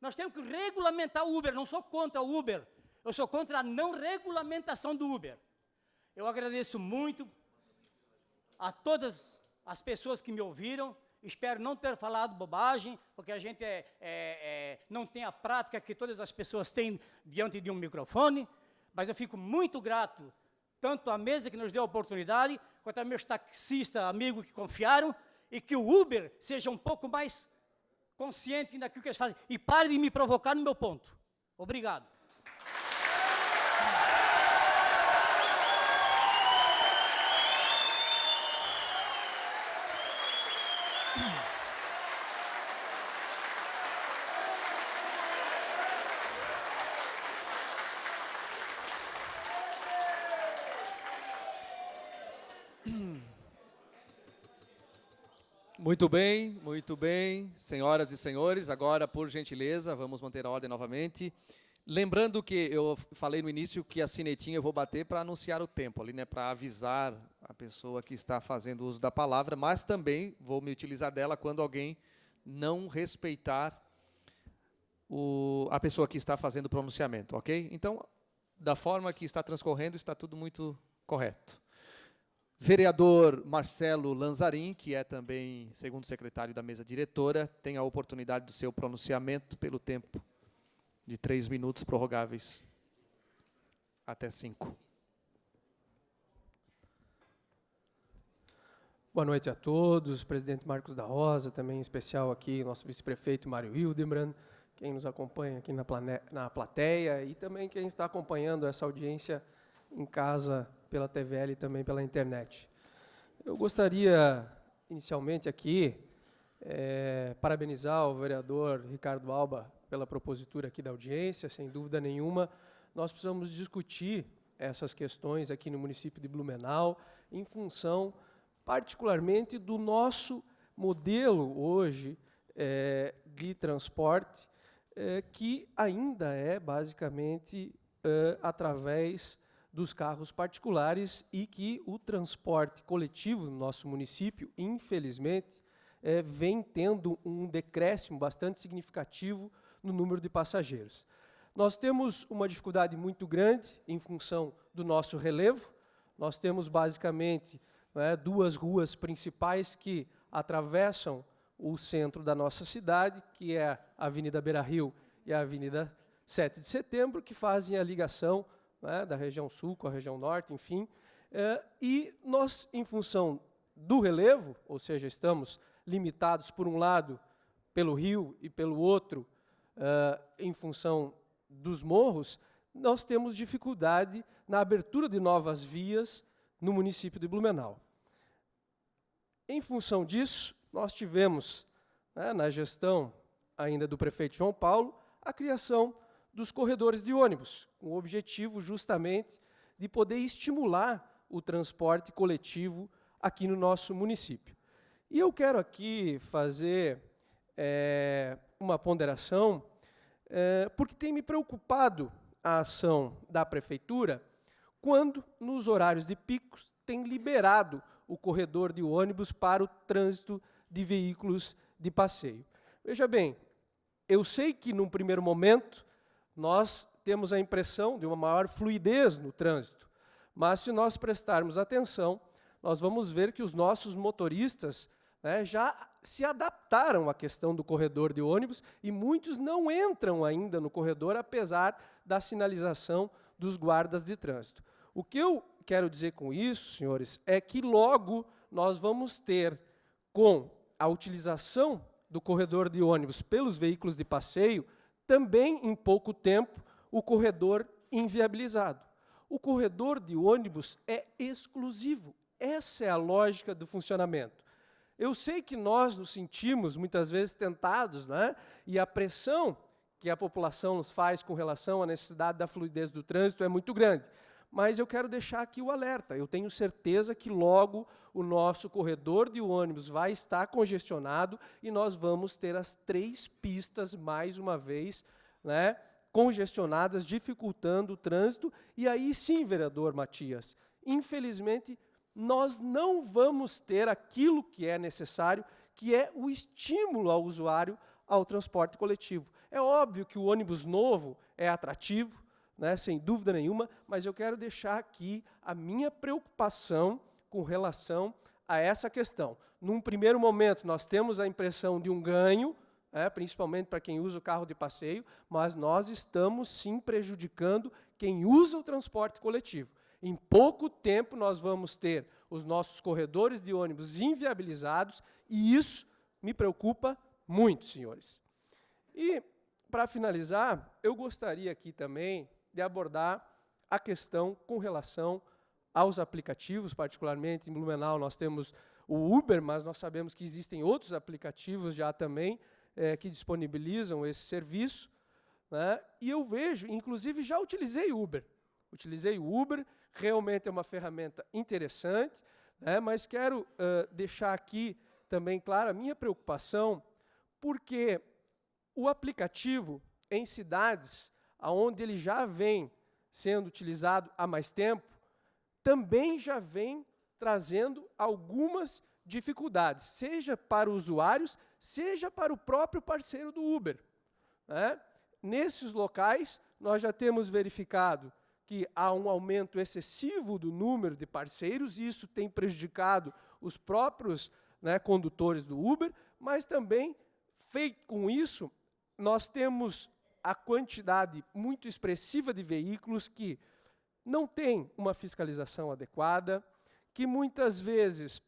Nós temos que regulamentar o Uber, não sou contra o Uber, eu sou contra a não regulamentação do Uber. Eu agradeço muito a todas as pessoas que me ouviram, espero não ter falado bobagem, porque a gente não tem a prática que todas as pessoas têm diante de um microfone, mas eu fico muito grato, tanto à mesa que nos deu a oportunidade, quanto a meus taxistas amigos que confiaram, e que o Uber seja um pouco mais consciente daquilo que eles fazem, e pare de me provocar no meu ponto. Obrigado. Muito bem, senhoras e senhores, agora, por gentileza, vamos manter a ordem novamente. Lembrando que eu falei no início que a sinetinha eu vou bater para anunciar o tempo ali, né, para avisar a pessoa que está fazendo uso da palavra, mas também vou me utilizar dela quando alguém não respeitar a pessoa que está fazendo o pronunciamento, ok? Então, da forma que está transcorrendo, está tudo muito correto. Vereador Marcelo Lanzarin, que é também segundo secretário da mesa diretora, tem a oportunidade do seu pronunciamento pelo tempo de 3 minutos, prorrogáveis até 5. Boa noite a todos, presidente Marcos da Rosa, também em especial aqui nosso vice-prefeito Mário Hildebrand, quem nos acompanha aqui na plateia e também quem está acompanhando essa audiência em casa pela TVL e também pela internet. Eu gostaria, inicialmente aqui, parabenizar o vereador Ricardo Alba pela propositura aqui da audiência. Sem dúvida nenhuma, nós precisamos discutir essas questões aqui no município de Blumenau, em função, particularmente, do nosso modelo hoje de transporte, que ainda é, basicamente, através dos carros particulares e que o transporte coletivo no nosso município, infelizmente, vem tendo um decréscimo bastante significativo no número de passageiros. Nós temos uma dificuldade muito grande em função do nosso relevo. Nós temos, basicamente, 2 ruas principais que atravessam o centro da nossa cidade, que é a Avenida Beira-Rio e a Avenida 7 de Setembro, que fazem a ligação da região sul com a região norte, enfim. E nós, em função do relevo, ou seja, estamos limitados, por um lado, pelo rio e pelo outro, em função dos morros, nós temos dificuldade na abertura de novas vias no município de Blumenau. Em função disso, nós tivemos, na gestão ainda do prefeito João Paulo, a criação dos corredores de ônibus, com o objetivo justamente de poder estimular o transporte coletivo aqui no nosso município. E eu quero aqui fazer uma ponderação, porque tem me preocupado a ação da prefeitura quando, nos horários de picos, tem liberado o corredor de ônibus para o trânsito de veículos de passeio. Veja bem, eu sei que, num primeiro momento, nós temos a impressão de uma maior fluidez no trânsito, mas se nós prestarmos atenção, nós vamos ver que os nossos motoristas, né, já se adaptaram à questão do corredor de ônibus e muitos não entram ainda no corredor, apesar da sinalização dos guardas de trânsito. O que eu quero dizer com isso, senhores, é que logo nós vamos ter, com a utilização do corredor de ônibus pelos veículos de passeio, também em pouco tempo, o corredor inviabilizado. O corredor de ônibus é exclusivo. Essa é a lógica do funcionamento. Eu sei que nós nos sentimos, muitas vezes, tentados, né? E a pressão que a população nos faz com relação à necessidade da fluidez do trânsito é muito grande. Mas eu quero deixar aqui o alerta. Eu tenho certeza que logo o nosso corredor de ônibus vai estar congestionado e nós vamos ter as 3 pistas, mais uma vez, né, congestionadas, dificultando o trânsito. E aí sim, vereador Matias, infelizmente, nós não vamos ter aquilo que é necessário, que é o estímulo ao usuário ao transporte coletivo. É óbvio que o ônibus novo é atrativo, né, sem dúvida nenhuma, mas eu quero deixar aqui a minha preocupação com relação a essa questão. Num primeiro momento, nós temos a impressão de um ganho, principalmente para quem usa o carro de passeio, mas nós estamos sim prejudicando quem usa o transporte coletivo. Em pouco tempo, nós vamos ter os nossos corredores de ônibus inviabilizados e isso me preocupa muito, senhores. E, para finalizar, eu gostaria aqui também de abordar a questão com relação aos aplicativos, particularmente em Blumenau nós temos o Uber, mas nós sabemos que existem outros aplicativos já também que disponibilizam esse serviço, né? E eu vejo, inclusive já utilizei o Uber, realmente é uma ferramenta interessante, né? Mas quero deixar aqui também clara a minha preocupação, porque o aplicativo em cidades onde ele já vem sendo utilizado há mais tempo, também já vem trazendo algumas dificuldades, seja para os usuários, seja para o próprio parceiro do Uber, né? Nesses locais, nós já temos verificado que há um aumento excessivo do número de parceiros, e isso tem prejudicado os próprios, né, condutores do Uber, mas também, feito com isso, nós temos a quantidade muito expressiva de veículos que não têm uma fiscalização adequada, que muitas vezes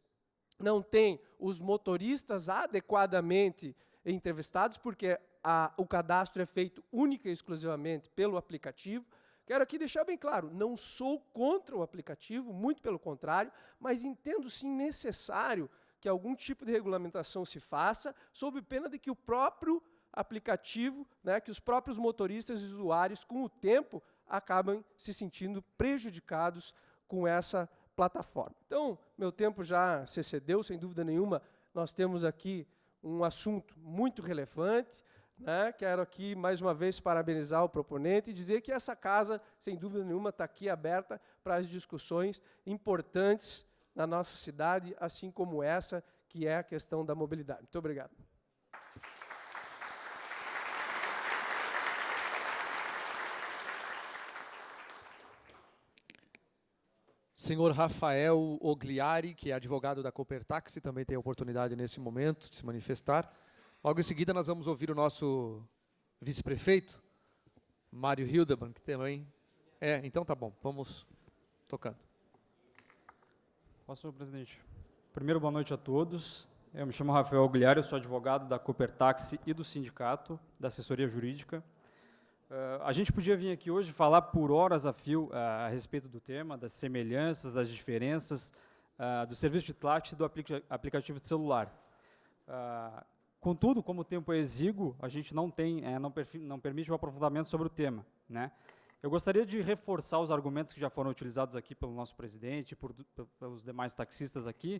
não têm os motoristas adequadamente entrevistados, porque o cadastro é feito única e exclusivamente pelo aplicativo. Quero aqui deixar bem claro, não sou contra o aplicativo, muito pelo contrário, mas entendo sim necessário que algum tipo de regulamentação se faça, sob pena de que o próprio aplicativo, né, que os próprios motoristas e usuários, com o tempo, acabam se sentindo prejudicados com essa plataforma. Então, meu tempo já se excedeu, sem dúvida nenhuma, nós temos aqui um assunto muito relevante, né? Quero aqui, mais uma vez, parabenizar o proponente e dizer que essa casa, sem dúvida nenhuma, está aqui aberta para as discussões importantes na nossa cidade, assim como essa, que é a questão da mobilidade. Muito obrigado. Senhor Rafael Ogliari, que é advogado da Copertaxi, também tem a oportunidade nesse momento de se manifestar. Logo em seguida, nós vamos ouvir o nosso vice-prefeito, Mário Hildebrand, que também... então tá bom, vamos tocando. Posso, senhor presidente? Primeiro, boa noite a todos. Eu me chamo Rafael Aguilhar, eu sou advogado da Coopertaxi e do sindicato, da assessoria jurídica. A gente podia vir aqui hoje falar por horas a fio a respeito do tema, das semelhanças, das diferenças, do serviço de táxi e do aplicativo de celular. Contudo, como o tempo é exíguo, a gente não permite um aprofundamento sobre o tema, né? Eu gostaria de reforçar os argumentos que já foram utilizados aqui pelo nosso presidente, pelos demais taxistas aqui,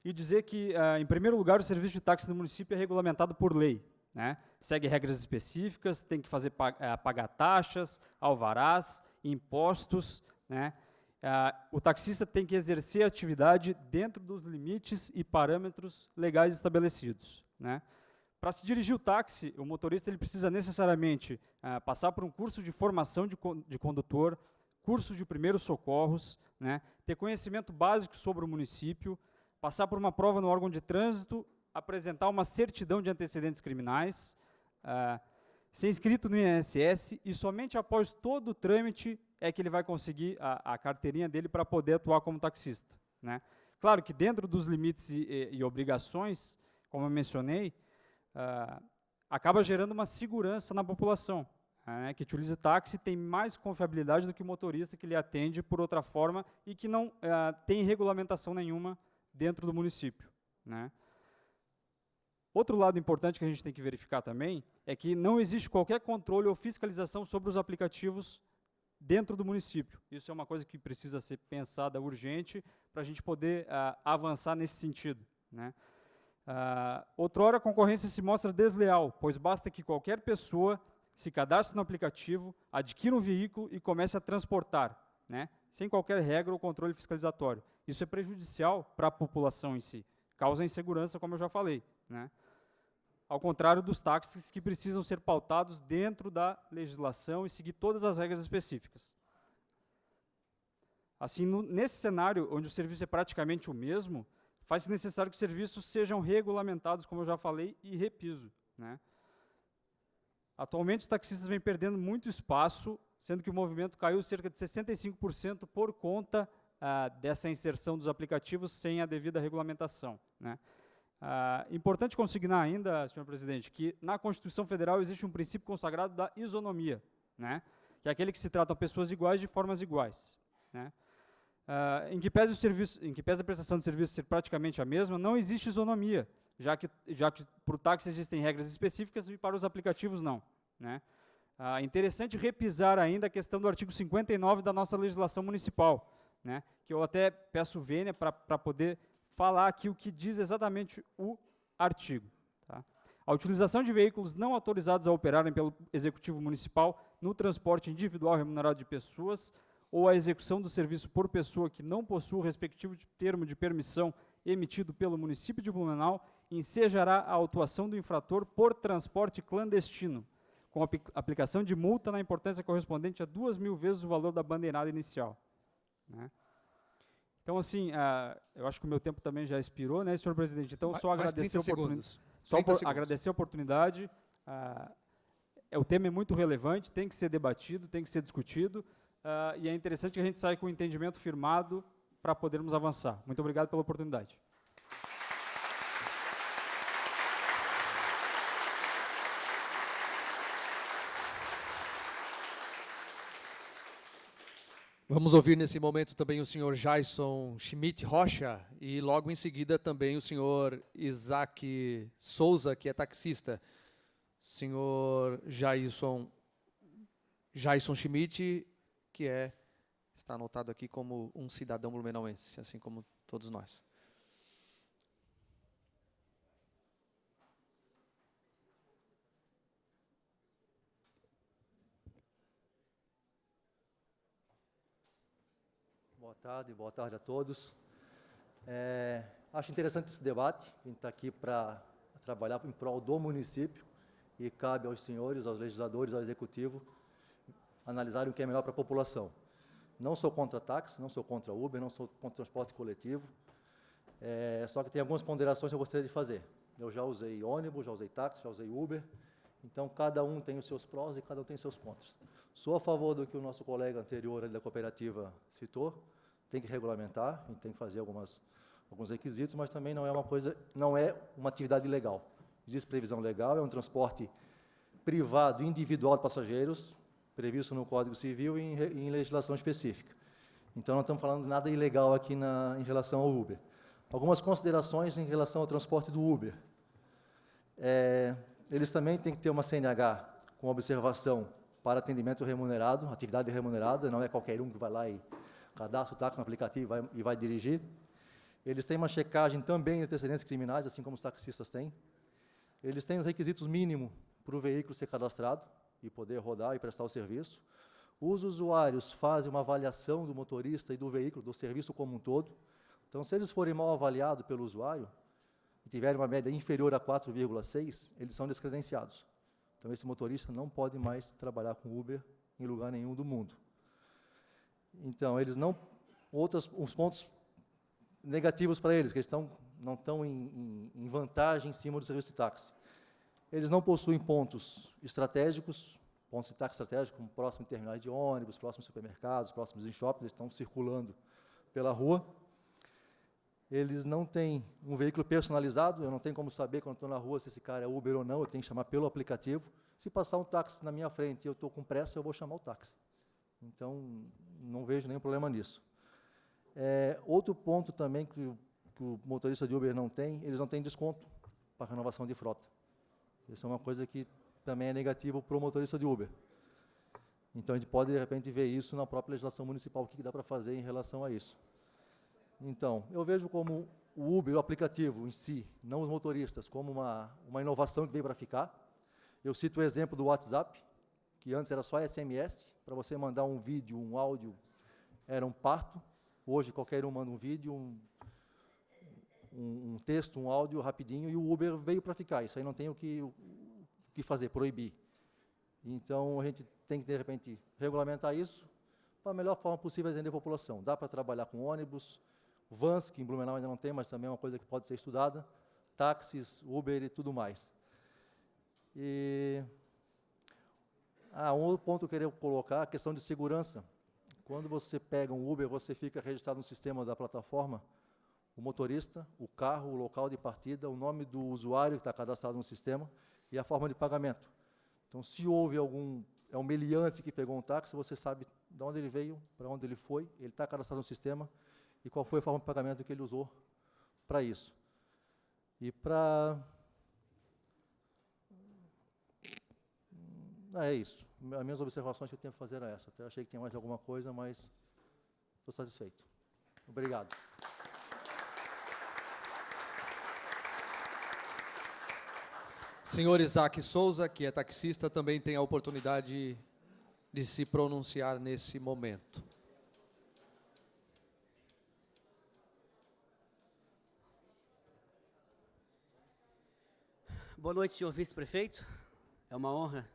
e dizer que, em primeiro lugar, o serviço de táxi no município é regulamentado por lei, né? Segue regras específicas, tem que pagar taxas, alvarás, impostos, né? O taxista tem que exercer a atividade dentro dos limites e parâmetros legais estabelecidos, né? Para se dirigir o táxi, o motorista ele precisa necessariamente passar por um curso de formação de condutor, curso de primeiros socorros, né? Ter conhecimento básico sobre o município, passar por uma prova no órgão de trânsito, apresentar uma certidão de antecedentes criminais, ser inscrito no INSS, e somente após todo o trâmite é que ele vai conseguir a carteirinha dele para poder atuar como taxista, né? Claro que dentro dos limites e obrigações, como eu mencionei, acaba gerando uma segurança na população, né, que utiliza táxi tem mais confiabilidade do que o motorista que lhe atende por outra forma e que não tem regulamentação nenhuma dentro do município, né. Outro lado importante que a gente tem que verificar também é que não existe qualquer controle ou fiscalização sobre os aplicativos dentro do município. Isso é uma coisa que precisa ser pensada urgente para a gente poder avançar nesse sentido, né. Outrora, a concorrência se mostra desleal, pois basta que qualquer pessoa se cadastre no aplicativo, adquira um veículo e comece a transportar, né, sem qualquer regra ou controle fiscalizatório. Isso é prejudicial para a população em si, causa insegurança, como eu já falei, né. Ao contrário dos táxis que precisam ser pautados dentro da legislação e seguir todas as regras específicas. Assim, nesse cenário, onde o serviço é praticamente o mesmo, faz-se necessário que os serviços sejam regulamentados, como eu já falei, e repiso, né. Atualmente, os taxistas vêm perdendo muito espaço, sendo que o movimento caiu cerca de 65% por conta dessa inserção dos aplicativos sem a devida regulamentação, né. Importante consignar ainda, senhor presidente, que na Constituição Federal existe um princípio consagrado da isonomia, né, que é aquele que se tratam pessoas iguais de formas iguais, né. Em que pese a prestação de serviço ser praticamente a mesma, não existe isonomia, já que para o táxi existem regras específicas e para os aplicativos não, né. É interessante repisar ainda a questão do artigo 59 da nossa legislação municipal, né, que eu até peço vênia para poder falar aqui o que diz exatamente o artigo. Tá? A utilização de veículos não autorizados a operarem pelo Executivo Municipal no transporte individual remunerado de pessoas ou a execução do serviço por pessoa que não possua o respectivo termo de permissão emitido pelo município de Blumenau ensejará a autuação do infrator por transporte clandestino, com aplicação de multa na importância correspondente a 2.000 vezes o valor da bandeirada inicial, né? Então, assim, eu acho que o meu tempo também já expirou, né, senhor presidente? Então, só agradecer a oportunidade. O tema é muito relevante, tem que ser debatido, tem que ser discutido, e é interessante que a gente saia com o entendimento firmado para podermos avançar. Muito obrigado pela oportunidade. Vamos ouvir nesse momento também o senhor Jason Schmidt Rocha e logo em seguida também o senhor Isaac Souza, que é taxista. Senhor Jason Schmidt, que está anotado aqui como um cidadão blumenauense, assim como todos nós. Boa tarde a todos. Acho interessante esse debate, a gente está aqui para trabalhar em prol do município e cabe aos senhores, aos legisladores, ao executivo, analisarem o que é melhor para a população. Não sou contra táxi, não sou contra Uber, não sou contra transporte coletivo, só que tem algumas ponderações que eu gostaria de fazer. Eu já usei ônibus, já usei táxi, já usei Uber, então cada um tem os seus prós e cada um tem os seus contras. Sou a favor do que o nosso colega anterior ali da cooperativa citou, tem que regulamentar, a gente tem que fazer algumas alguns requisitos, mas também não é uma atividade legal. Existe previsão legal, é um transporte privado individual de passageiros, previsto no Código Civil e em legislação específica. Então, não estamos falando de nada ilegal aqui em relação ao Uber. Algumas considerações em relação ao transporte do Uber. Eles também têm que ter uma CNH com observação para atendimento remunerado, atividade remunerada, não é qualquer um que vai lá e cadastra o táxi no aplicativo e vai dirigir. Eles têm uma checagem também de antecedentes criminais, assim como os taxistas têm. Eles têm os requisitos mínimos para o veículo ser cadastrado e poder rodar e prestar o serviço. Os usuários fazem uma avaliação do motorista e do veículo, do serviço como um todo. Então, se eles forem mal avaliados pelo usuário e tiverem uma média inferior a 4,6, eles são descredenciados. Então, esse motorista não pode mais trabalhar com Uber em lugar nenhum do mundo. Então, eles não... Uns pontos negativos para eles, que eles não estão em vantagem em cima do serviço de táxi. Eles não possuem pontos estratégicos, pontos de táxi estratégicos, como próximos de terminais de ônibus, próximos de supermercados, próximos de shoppings, eles estão circulando pela rua. Eles não têm um veículo personalizado, eu não tenho como saber quando estou na rua se esse cara é Uber ou não, eu tenho que chamar pelo aplicativo. Se passar um táxi na minha frente e eu estou com pressa, eu vou chamar o táxi. Então, não vejo nenhum problema nisso. Outro ponto também que o motorista de Uber não tem, eles não têm desconto para renovação de frota. Isso é uma coisa que também é negativo para o motorista de Uber. Então, a gente pode, de repente, ver isso na própria legislação municipal, o que dá para fazer em relação a isso. Então, eu vejo como o Uber, o aplicativo em si, não os motoristas, como uma inovação que veio para ficar. Eu cito o exemplo do WhatsApp, que antes era só SMS, para você mandar um vídeo, um áudio, era um parto. Hoje, qualquer um manda um vídeo, um texto, um áudio rapidinho, e o Uber veio para ficar. Isso aí não tem o que fazer, proibir. Então, a gente tem que, de repente, regulamentar isso para a melhor forma possível de atender a população. Dá para trabalhar com ônibus, vans, que em Blumenau ainda não tem, mas também é uma coisa que pode ser estudada, táxis, Uber e tudo mais. Um outro ponto que eu queria colocar, a questão de segurança. Quando você pega um Uber, você fica registrado no sistema da plataforma, o motorista, o carro, o local de partida, o nome do usuário que está cadastrado no sistema e a forma de pagamento. Então, se houve um meliante que pegou um táxi, você sabe de onde ele veio, para onde ele foi, ele está cadastrado no sistema e qual foi a forma de pagamento que ele usou para isso. E para... é isso. As minhas observações que eu tenho que fazer é essa. Até achei que tinha mais alguma coisa, mas estou satisfeito. Obrigado. Senhor Isaac Souza, que é taxista, também tem a oportunidade de se pronunciar nesse momento. Boa noite, senhor vice-prefeito. É uma honra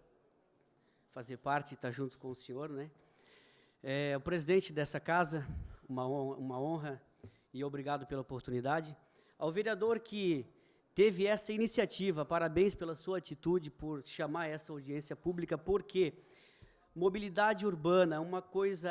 fazer parte e estar junto com o senhor, né? O presidente dessa casa, uma honra e obrigado pela oportunidade. Ao vereador que teve essa iniciativa, parabéns pela sua atitude por chamar essa audiência pública, porque mobilidade urbana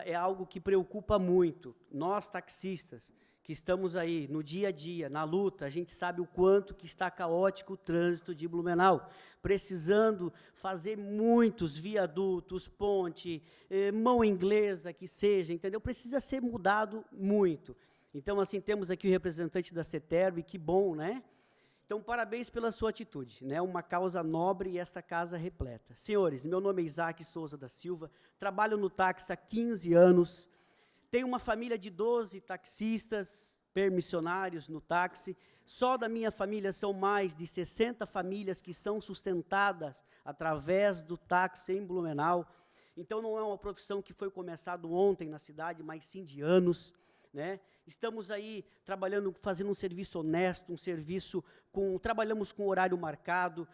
é algo que preocupa muito. Nós, taxistas, que estamos aí no dia a dia, na luta, a gente sabe o quanto que está caótico o trânsito de Blumenau, precisando fazer muitos viadutos, ponte, mão inglesa, que seja, entendeu? Precisa ser mudado muito. Então, assim, temos aqui o representante da CETERB, que bom, né? Então, parabéns pela sua atitude, né? Uma causa nobre e esta casa repleta. Senhores, meu nome é Isaac Souza da Silva, trabalho no táxi há 15 anos, tenho uma família de 12 taxistas, permissionários no táxi. Só da minha família são mais de 60 famílias que são sustentadas através do táxi em Blumenau. Então, não é uma profissão que foi começada ontem na cidade, mas sim de anos, né? Estamos aí trabalhando, fazendo um serviço honesto, trabalhamos com horário marcado.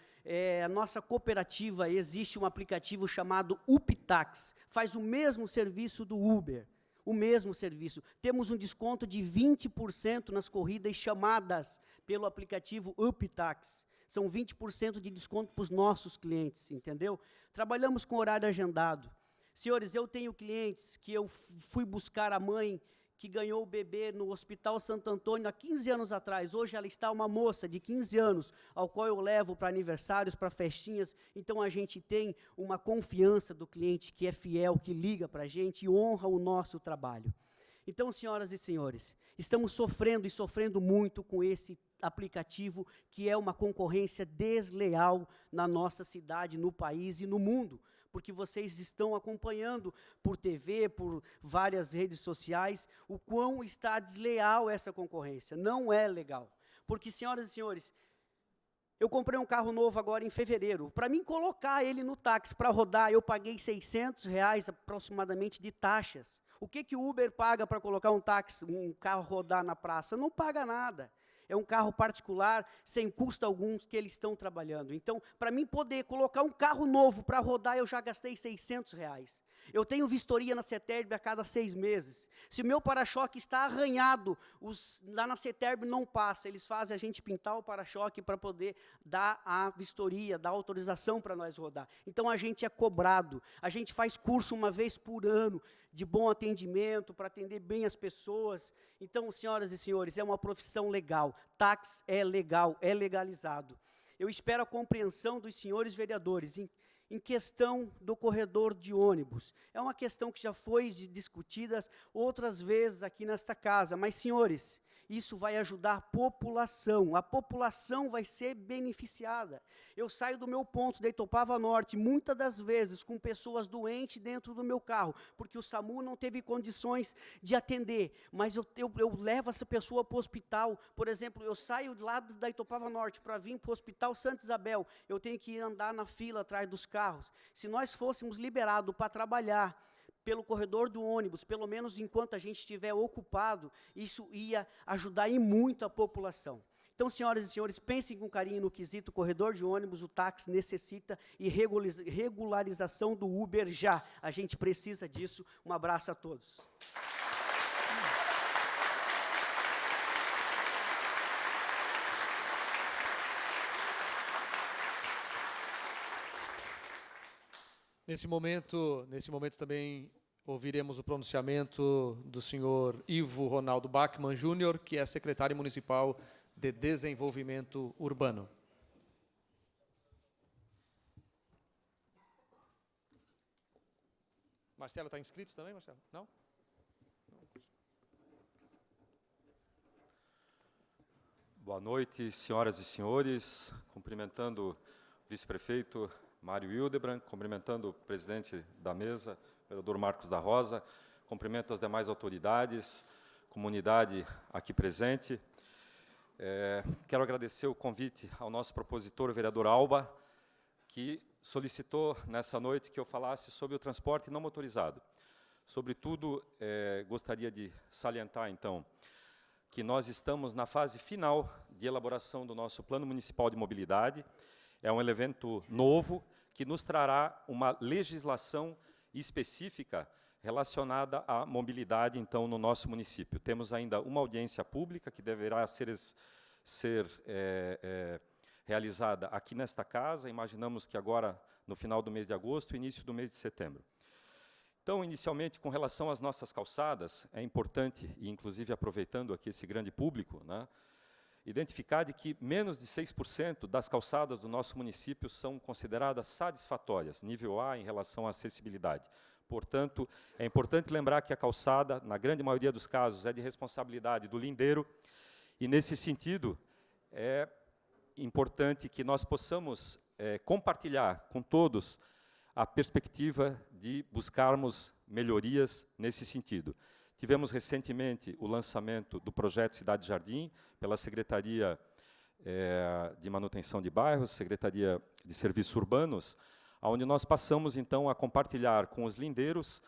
A nossa cooperativa, existe um aplicativo chamado UpTax, faz o mesmo serviço do Uber. O mesmo serviço. Temos um desconto de 20% nas corridas chamadas pelo aplicativo UpTax. São 20% de desconto para os nossos clientes, entendeu? Trabalhamos com horário agendado. Senhores, eu tenho clientes que eu fui buscar a mãe que ganhou o bebê no Hospital Santo Antônio há 15 anos atrás. Hoje ela está uma moça de 15 anos, ao qual eu levo para aniversários, para festinhas. Então a gente tem uma confiança do cliente que é fiel, que liga para a gente e honra o nosso trabalho. Então, senhoras e senhores, estamos sofrendo e sofrendo muito com esse aplicativo que é uma concorrência desleal na nossa cidade, no país e no mundo, porque vocês estão acompanhando por TV, por várias redes sociais, o quão está desleal essa concorrência. Não é legal. Porque, senhoras e senhores, eu comprei um carro novo agora em fevereiro. Para mim colocar ele no táxi para rodar, eu paguei R$600 aproximadamente de taxas. O que o Uber paga para colocar um táxi, um carro rodar na praça? Não paga nada. É um carro particular, sem custo algum, que eles estão trabalhando. Então, para mim poder colocar um carro novo para rodar, eu já gastei R$600. Eu tenho vistoria na CETERB a cada 6 meses. Se o meu para-choque está arranhado, lá na CETERB não passa. Eles fazem a gente pintar o para-choque para poder dar a vistoria, dar a autorização para nós rodar. Então, a gente é cobrado. A gente faz curso uma vez por ano de bom atendimento, para atender bem as pessoas. Então, senhoras e senhores, é uma profissão legal. Táxi é legal, é legalizado. Eu espero a compreensão dos senhores vereadores em questão do corredor de ônibus. É uma questão que já foi discutida outras vezes aqui nesta casa, mas, senhores, isso vai ajudar a população vai ser beneficiada. Eu saio do meu ponto da Itopava Norte, muitas das vezes, com pessoas doentes dentro do meu carro, porque o SAMU não teve condições de atender, mas eu levo essa pessoa para o hospital. Por exemplo, eu saio lá da Itopava Norte para vir para o Hospital Santa Isabel, eu tenho que andar na fila atrás dos carros. Se nós fôssemos liberados para trabalhar pelo corredor do ônibus, pelo menos enquanto a gente estiver ocupado, isso ia ajudar em muito a população. Então, senhoras e senhores, pensem com carinho no quesito corredor de ônibus, o táxi necessita e regularização do Uber já. A gente precisa disso. Um abraço a todos. Nesse momento também ouviremos o pronunciamento do senhor Ivo Ronaldo Bachmann Júnior, que é secretário municipal de Desenvolvimento Urbano. Marcelo está inscrito também, Marcelo? Não? Boa noite, senhoras e senhores. Cumprimentando o vice-prefeito Mário Hildebrand, cumprimentando o presidente da mesa, o vereador Marcos da Rosa, cumprimento as demais autoridades, comunidade aqui presente. Quero agradecer o convite ao nosso propositor, o vereador Alba, que solicitou nessa noite que eu falasse sobre o transporte não motorizado. Sobretudo, gostaria de salientar, então, que nós estamos na fase final de elaboração do nosso Plano Municipal de Mobilidade. É um evento novo que nos trará uma legislação específica relacionada à mobilidade, então, no nosso município. Temos ainda uma audiência pública que deverá ser realizada aqui nesta casa. Imaginamos que agora, no final do mês de agosto, início do mês de setembro. Então, inicialmente, com relação às nossas calçadas, é importante, e inclusive aproveitando aqui esse grande público, né, identificar de que menos de 6% das calçadas do nosso município são consideradas satisfatórias, nível A, em relação à acessibilidade. Portanto, é importante lembrar que a calçada, na grande maioria dos casos, é de responsabilidade do lindeiro, e, nesse sentido, é importante que nós possamos compartilhar com todos a perspectiva de buscarmos melhorias nesse sentido. Tivemos recentemente o lançamento do projeto Cidade Jardim, pela Secretaria de Manutenção de Bairros, Secretaria de Serviços Urbanos, onde nós passamos, então, a compartilhar com os lindeiros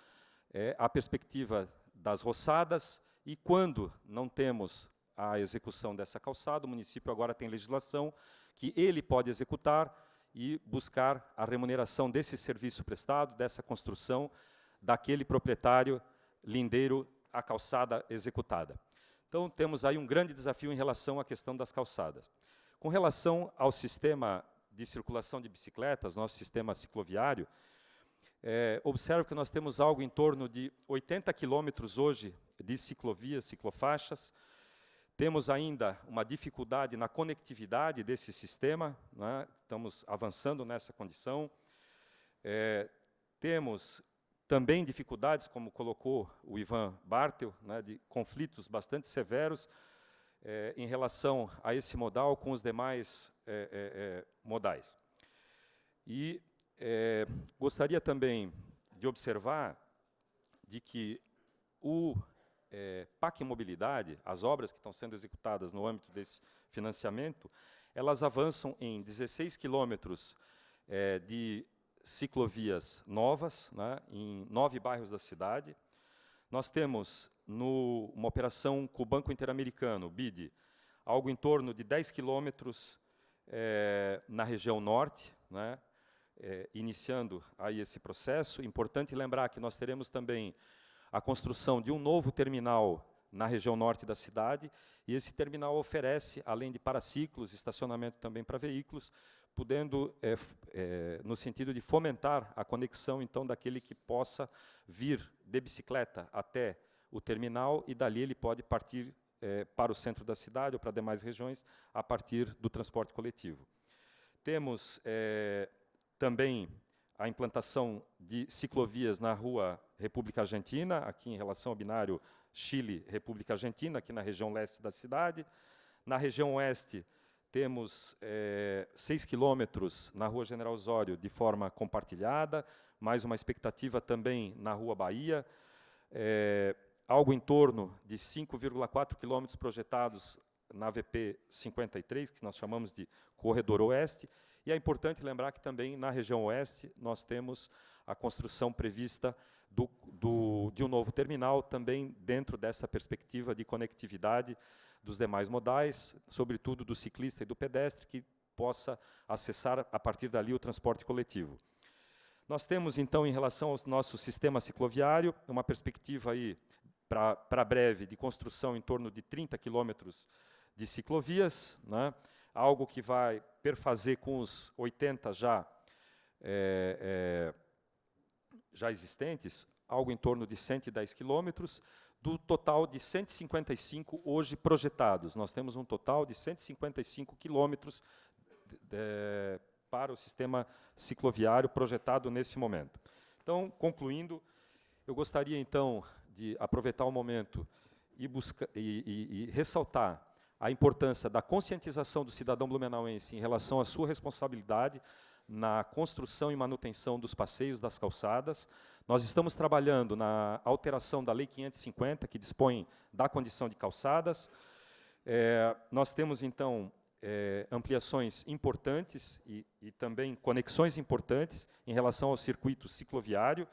a perspectiva das roçadas, e quando não temos a execução dessa calçada, o município agora tem legislação que ele pode executar e buscar a remuneração desse serviço prestado, dessa construção, daquele proprietário lindeiro, a calçada executada. Então, temos aí um grande desafio em relação à questão das calçadas. Com relação ao sistema de circulação de bicicletas, nosso sistema cicloviário, Observo que nós temos algo em torno de 80 quilômetros hoje de ciclovias, ciclofaixas. Temos ainda uma dificuldade na conectividade desse sistema, né? Estamos avançando nessa condição. Temos também dificuldades, como colocou o Ivan Bartel, né, de conflitos bastante severos em relação a esse modal com os demais modais. E gostaria também de observar de que o PAC Mobilidade, as obras que estão sendo executadas no âmbito desse financiamento, elas avançam em 16 quilômetros de ciclovias novas, né, em 9 bairros da cidade. Nós temos, uma operação com o Banco Interamericano, o BID, algo em torno de 10 quilômetros na região norte, né, iniciando aí esse processo. Importante lembrar que nós teremos também a construção de um novo terminal na região norte da cidade, e esse terminal oferece, além de paraciclos, estacionamento também para veículos, podendo, no sentido de fomentar a conexão, então, daquele que possa vir de bicicleta até o terminal, e dali ele pode partir para o centro da cidade ou para demais regiões, a partir do transporte coletivo. Temos também a implantação de ciclovias na Rua República Argentina, aqui em relação ao binário Chile-República Argentina, aqui na região leste da cidade. Na região oeste, temos 6 quilômetros na Rua General Osório de forma compartilhada, mais uma expectativa também na Rua Bahia, algo em torno de 5,4 quilômetros projetados na VP 53, que nós chamamos de Corredor Oeste, e é importante lembrar que também na região oeste nós temos a construção prevista de um novo terminal, também dentro dessa perspectiva de conectividade dos demais modais, sobretudo do ciclista e do pedestre, que possa acessar a partir dali o transporte coletivo. Nós temos, então, em relação ao nosso sistema cicloviário, uma perspectiva aí para breve de construção em torno de 30 quilômetros de ciclovias, né? Algo que vai perfazer com os 80 já existentes, algo em torno de 110 quilômetros, do total de 155 hoje projetados. Nós temos um total de 155 quilômetros para o sistema cicloviário projetado nesse momento. Então, concluindo, eu gostaria, então, de aproveitar o momento e ressaltar a importância da conscientização do cidadão blumenauense em relação à sua responsabilidade na construção e manutenção dos passeios, das calçadas. Nós estamos trabalhando na alteração da Lei 550, que dispõe da condição de calçadas. Nós temos, então, ampliações importantes e também conexões importantes em relação ao circuito cicloviário,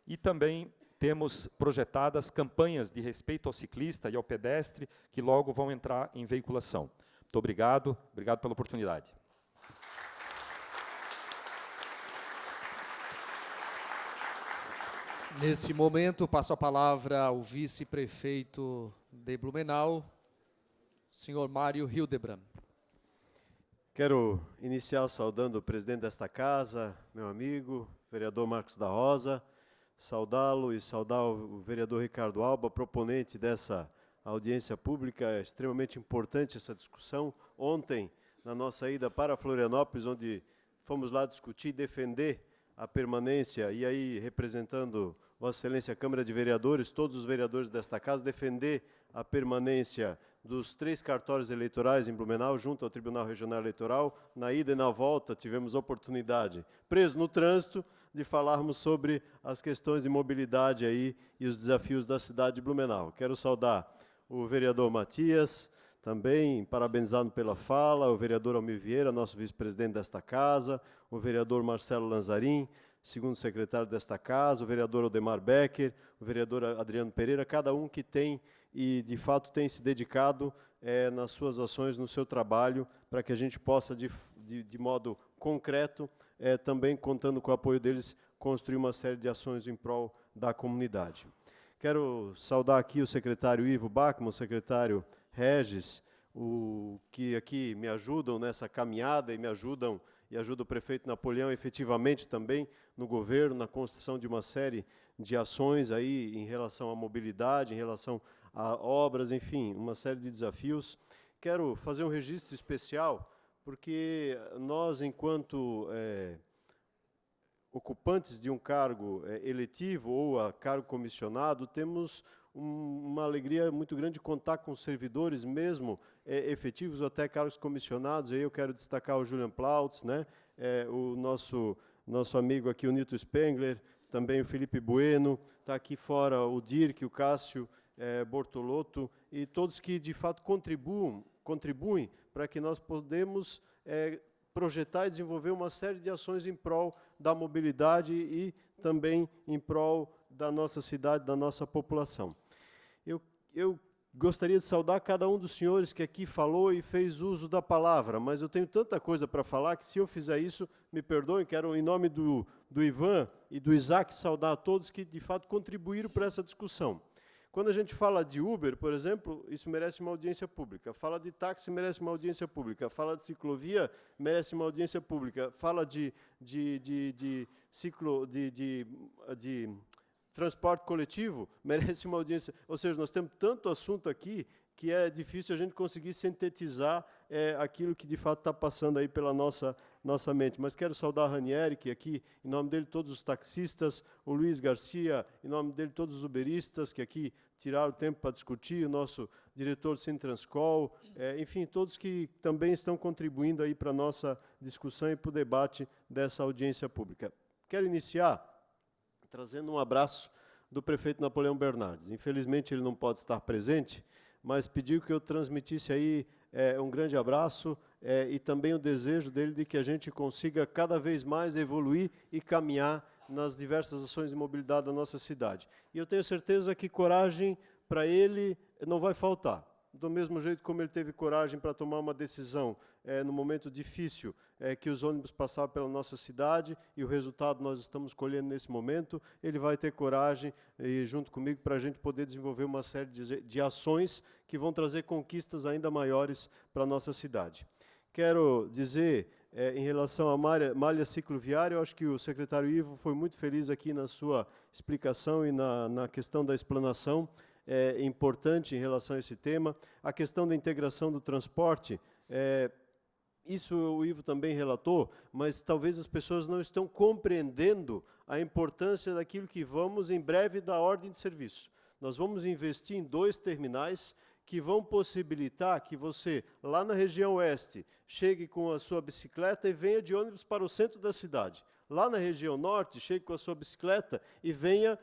e também temos projetadas campanhas de respeito ao ciclista e ao pedestre, que logo vão entrar em veiculação. Muito obrigado pela oportunidade. Nesse momento, passo a palavra ao vice-prefeito de Blumenau, senhor Mário Hildebrand. Quero iniciar saudando o presidente desta casa, meu amigo, vereador Marcos da Rosa, saudá-lo e saudar o vereador Ricardo Alba, proponente dessa audiência pública. É extremamente importante essa discussão. Ontem, na nossa ida para Florianópolis, onde fomos lá discutir e defender a permanência, e aí representando Vossa Excelência a Câmara de Vereadores, todos os vereadores desta casa, defender a permanência dos 3 cartórios eleitorais em Blumenau, junto ao Tribunal Regional Eleitoral. Na ida e na volta, tivemos a oportunidade, preso no trânsito, de falarmos sobre as questões de mobilidade aí e os desafios da cidade de Blumenau. Quero saudar o vereador Matias, também parabenizado pela fala, o vereador Almir Vieira, nosso vice-presidente desta casa, o vereador Marcelo Lanzarin, segundo secretário desta casa, o vereador Odemar Becker, o vereador Adriano Pereira, cada um que tem e, de fato, tem se dedicado nas suas ações, no seu trabalho, para que a gente possa, de modo concreto, também contando com o apoio deles, construir uma série de ações em prol da comunidade. Quero saudar aqui o secretário Ivo Bachmann, o secretário Regis, que aqui me ajudam nessa caminhada e me ajudam e ajuda o prefeito Napoleão efetivamente também no governo, na construção de uma série de ações aí em relação à mobilidade, em relação a obras, enfim, uma série de desafios. Quero fazer um registro especial, porque nós, enquanto ocupantes de um cargo eletivo ou a cargo comissionado, temos uma alegria muito grande de contar com servidores mesmo efetivos ou até cargos comissionados. Aí eu quero destacar o Julian Plautz, né? O nosso amigo aqui, o Nito Spengler, também o Felipe Bueno, está aqui fora o Dirk, o Cássio Bortolotto, e todos que, de fato, contribuem para que nós podemos projetar e desenvolver uma série de ações em prol da mobilidade e também em prol da nossa cidade, da nossa população. Eu gostaria de saudar cada um dos senhores que aqui falou e fez uso da palavra, mas eu tenho tanta coisa para falar que, se eu fizer isso, me perdoem. Quero, em nome do Ivan e do Isaac, saudar a todos que, de fato, contribuíram para essa discussão. Quando a gente fala de Uber, por exemplo, isso merece uma audiência pública. Fala de táxi, merece uma audiência pública. Fala de ciclovia, merece uma audiência pública. Fala de transporte coletivo, merece uma audiência. Ou seja, nós temos tanto assunto aqui que é difícil a gente conseguir sintetizar aquilo que, de fato, está passando aí pela nossa mente. Mas quero saudar a Ranieri, que aqui, em nome dele, todos os taxistas, o Luiz Garcia, em nome dele, todos os uberistas, que aqui tiraram o tempo para discutir, o nosso diretor do Sintranscol, enfim, todos que também estão contribuindo aí para a nossa discussão e para o debate dessa audiência pública. Quero iniciar trazendo um abraço do prefeito Napoleão Bernardes. Infelizmente, ele não pode estar presente, mas pediu que eu transmitisse aí um grande abraço e também o desejo dele de que a gente consiga cada vez mais evoluir e caminhar nas diversas ações de mobilidade da nossa cidade. E eu tenho certeza que coragem para ele não vai faltar. Do mesmo jeito como ele teve coragem para tomar uma decisão no momento difícil que os ônibus passavam pela nossa cidade, e o resultado nós estamos colhendo nesse momento, ele vai ter coragem, junto comigo, para a gente poder desenvolver uma série de ações que vão trazer conquistas ainda maiores para a nossa cidade. Quero dizer, em relação à malha cicloviária, eu acho que o secretário Ivo foi muito feliz aqui na sua explicação e na questão da explanação. É importante em relação a esse tema. A questão da integração do transporte, isso o Ivo também relatou, mas talvez as pessoas não estão compreendendo a importância daquilo que vamos, em breve, dar ordem de serviço. Nós vamos investir em 2 terminais que vão possibilitar que você, lá na região oeste, chegue com a sua bicicleta e venha de ônibus para o centro da cidade. Lá na região norte, chegue com a sua bicicleta e venha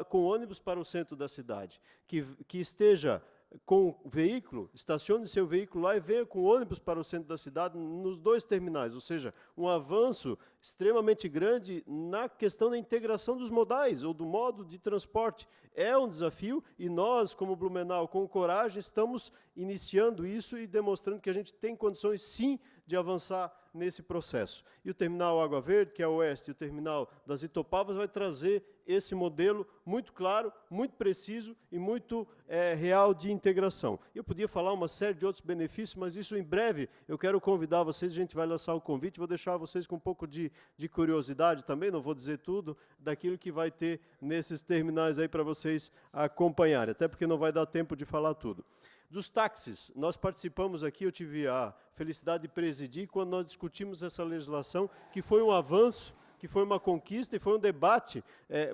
com ônibus para o centro da cidade. Que esteja com veículo, estacione seu veículo lá e venha com ônibus para o centro da cidade nos 2 terminais, ou seja, um avanço extremamente grande na questão da integração dos modais ou do modo de transporte. É um desafio e nós, como Blumenau, com coragem, estamos iniciando isso e demonstrando que a gente tem condições, sim, de avançar nesse processo. E o terminal Água Verde, que é o oeste, e o terminal das Itopavas, vai trazer esse modelo muito claro, muito preciso e muito real de integração. Eu podia falar uma série de outros benefícios, mas isso em breve eu quero convidar vocês, a gente vai lançar o convite, vou deixar vocês com um pouco de curiosidade também, não vou dizer tudo, daquilo que vai ter nesses terminais aí para vocês acompanharem, até porque não vai dar tempo de falar tudo. Dos táxis, nós participamos aqui, eu tive a felicidade de presidir quando nós discutimos essa legislação, que foi um avanço, que foi uma conquista e foi um debate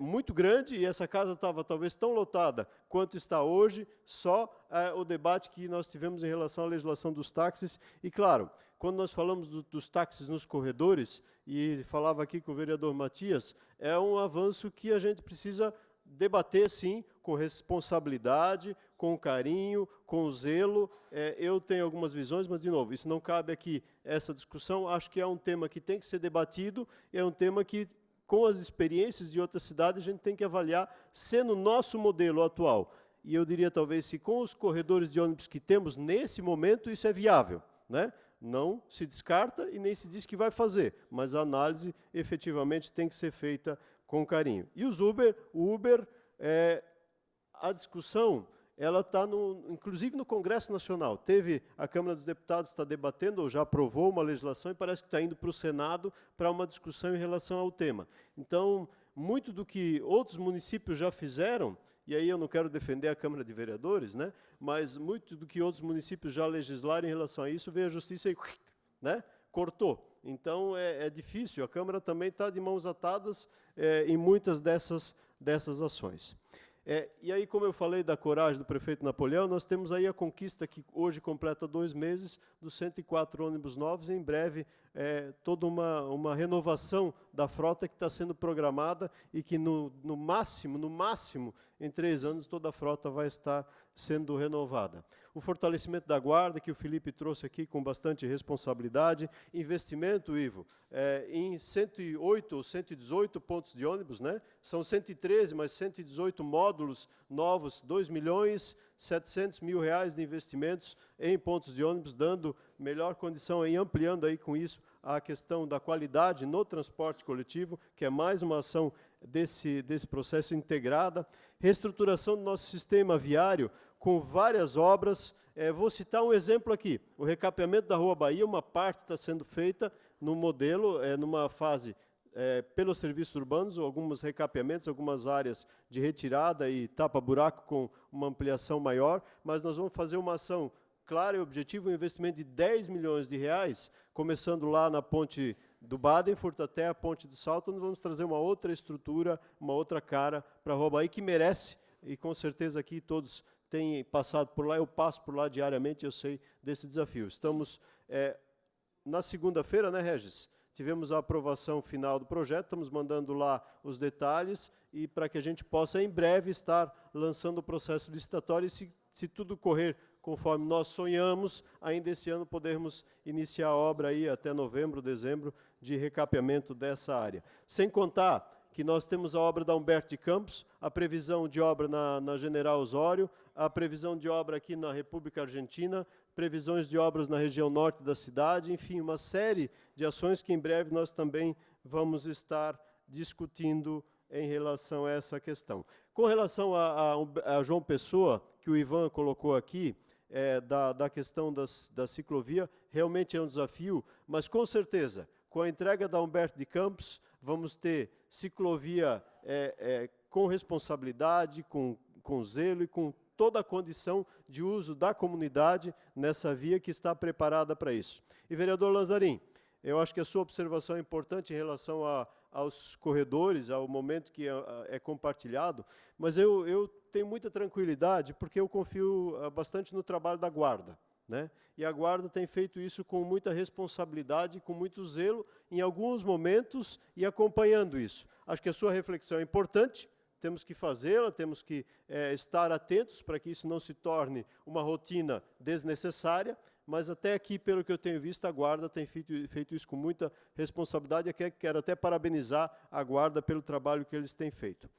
muito grande, e essa casa estava talvez tão lotada quanto está hoje, só o debate que nós tivemos em relação à legislação dos táxis. E, claro, quando nós falamos dos táxis nos corredores, e falava aqui com o vereador Matias, é um avanço que a gente precisa debater, sim, com responsabilidade, com carinho, com zelo. Eu tenho algumas visões, mas, de novo, isso não cabe aqui, essa discussão. Acho que é um tema que tem que ser debatido, é um tema que, com as experiências de outras cidades, a gente tem que avaliar, sendo o nosso modelo atual. E eu diria, talvez, se com os corredores de ônibus que temos nesse momento, isso é viável, né? Não se descarta e nem se diz que vai fazer, mas a análise, efetivamente, tem que ser feita com carinho. E os Uber, a discussão, ela está, inclusive, no Congresso Nacional. Teve a Câmara dos Deputados está debatendo, ou já aprovou uma legislação, e parece que está indo para o Senado para uma discussão em relação ao tema. Então, muito do que outros municípios já fizeram, e aí eu não quero defender a Câmara de Vereadores, né, mas muito do que outros municípios já legislaram em relação a isso, veio a Justiça e, né, cortou. Então, é difícil, a Câmara também está de mãos atadas em muitas dessas ações. E aí, como eu falei da coragem do prefeito Napoleão, nós temos aí a conquista que hoje completa 2 meses, dos 104 ônibus novos, e em breve toda uma renovação da frota que está sendo programada e que no máximo, em 3 anos, toda a frota vai estar sendo renovada. O fortalecimento da guarda, que o Felipe trouxe aqui com bastante responsabilidade, investimento, Ivo, em 108 ou 118 pontos de ônibus, né? São 113, mas 118 módulos novos, R$2.700.000 de investimentos em pontos de ônibus, dando melhor condição e ampliando aí com isso a questão da qualidade no transporte coletivo, que é mais uma ação desse processo integrada. Reestruturação do nosso sistema viário, com várias obras. Vou citar um exemplo aqui. O recapeamento da Rua Bahia, uma parte está sendo feita no modelo, numa fase pelos serviços urbanos, alguns recapeamentos, algumas áreas de retirada e tapa-buraco com uma ampliação maior, mas nós vamos fazer uma ação clara e objetiva, um investimento de R$10 milhões, começando lá na ponte do Badenfurt até a ponte do Salto, nós vamos trazer uma outra estrutura, uma outra cara para a Rua Bahia, que merece, e com certeza aqui todos têm passado por lá, eu passo por lá diariamente, eu sei desse desafio. Estamos na segunda-feira, né, Regis? Tivemos a aprovação final do projeto, estamos mandando lá os detalhes, e para que a gente possa, em breve, estar lançando o processo licitatório, e se tudo correr conforme nós sonhamos, ainda esse ano podermos iniciar a obra aí até novembro, dezembro, de recapeamento dessa área. Sem contar que nós temos a obra da Humberto de Campos, a previsão de obra na General Osório, a previsão de obra aqui na República Argentina, previsões de obras na região norte da cidade, enfim, uma série de ações que em breve nós também vamos estar discutindo em relação a essa questão. Com relação a João Pessoa, que o Ivan colocou aqui, da questão da ciclovia, realmente é um desafio, mas com certeza, com a entrega da Humberto de Campos, vamos ter ciclovia com responsabilidade, com zelo e com toda a condição de uso da comunidade nessa via que está preparada para isso. E, vereador Lazarim, eu acho que a sua observação é importante em relação aos corredores, ao momento que é compartilhado, mas eu tenho muita tranquilidade porque eu confio bastante no trabalho da Guarda, né? E a Guarda tem feito isso com muita responsabilidade, com muito zelo, em alguns momentos, e acompanhando isso. Acho que a sua reflexão é importante, temos que fazê-la, temos que estar atentos para que isso não se torne uma rotina desnecessária, mas até aqui, pelo que eu tenho visto, a Guarda tem feito isso com muita responsabilidade, e quero até parabenizar a Guarda pelo trabalho que eles têm feito.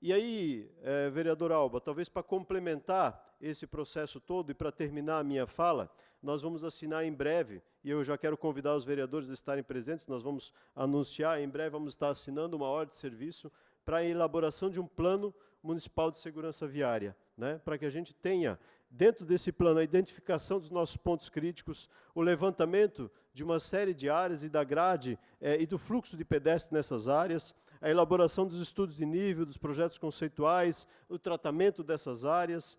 E aí, vereador Alba, talvez para complementar esse processo todo e para terminar a minha fala, nós vamos assinar em breve, e eu já quero convidar os vereadores a estarem presentes, nós vamos anunciar, em breve vamos estar assinando uma ordem de serviço para a elaboração de um plano municipal de segurança viária, né? Para que a gente tenha, dentro desse plano, a identificação dos nossos pontos críticos, o levantamento de uma série de áreas e da grade e do fluxo de pedestres nessas áreas, a elaboração dos estudos de nível, dos projetos conceituais, o tratamento dessas áreas,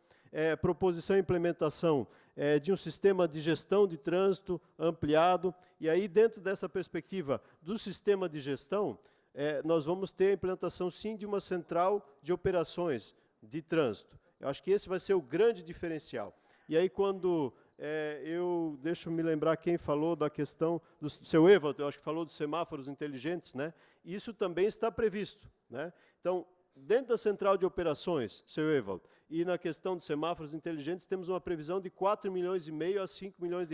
proposição e implementação de um sistema de gestão de trânsito ampliado, e aí, dentro dessa perspectiva do sistema de gestão, nós vamos ter a implantação, sim, de uma central de operações de trânsito. Eu acho que esse vai ser o grande diferencial. E aí, quando deixa-me lembrar quem falou da questão do seu Evald, eu acho que falou dos semáforos inteligentes, né? Isso também está previsto, né? Então, dentro da central de operações, seu Evald, e na questão dos semáforos inteligentes, temos uma previsão de R$4,5 milhões a R$5 milhões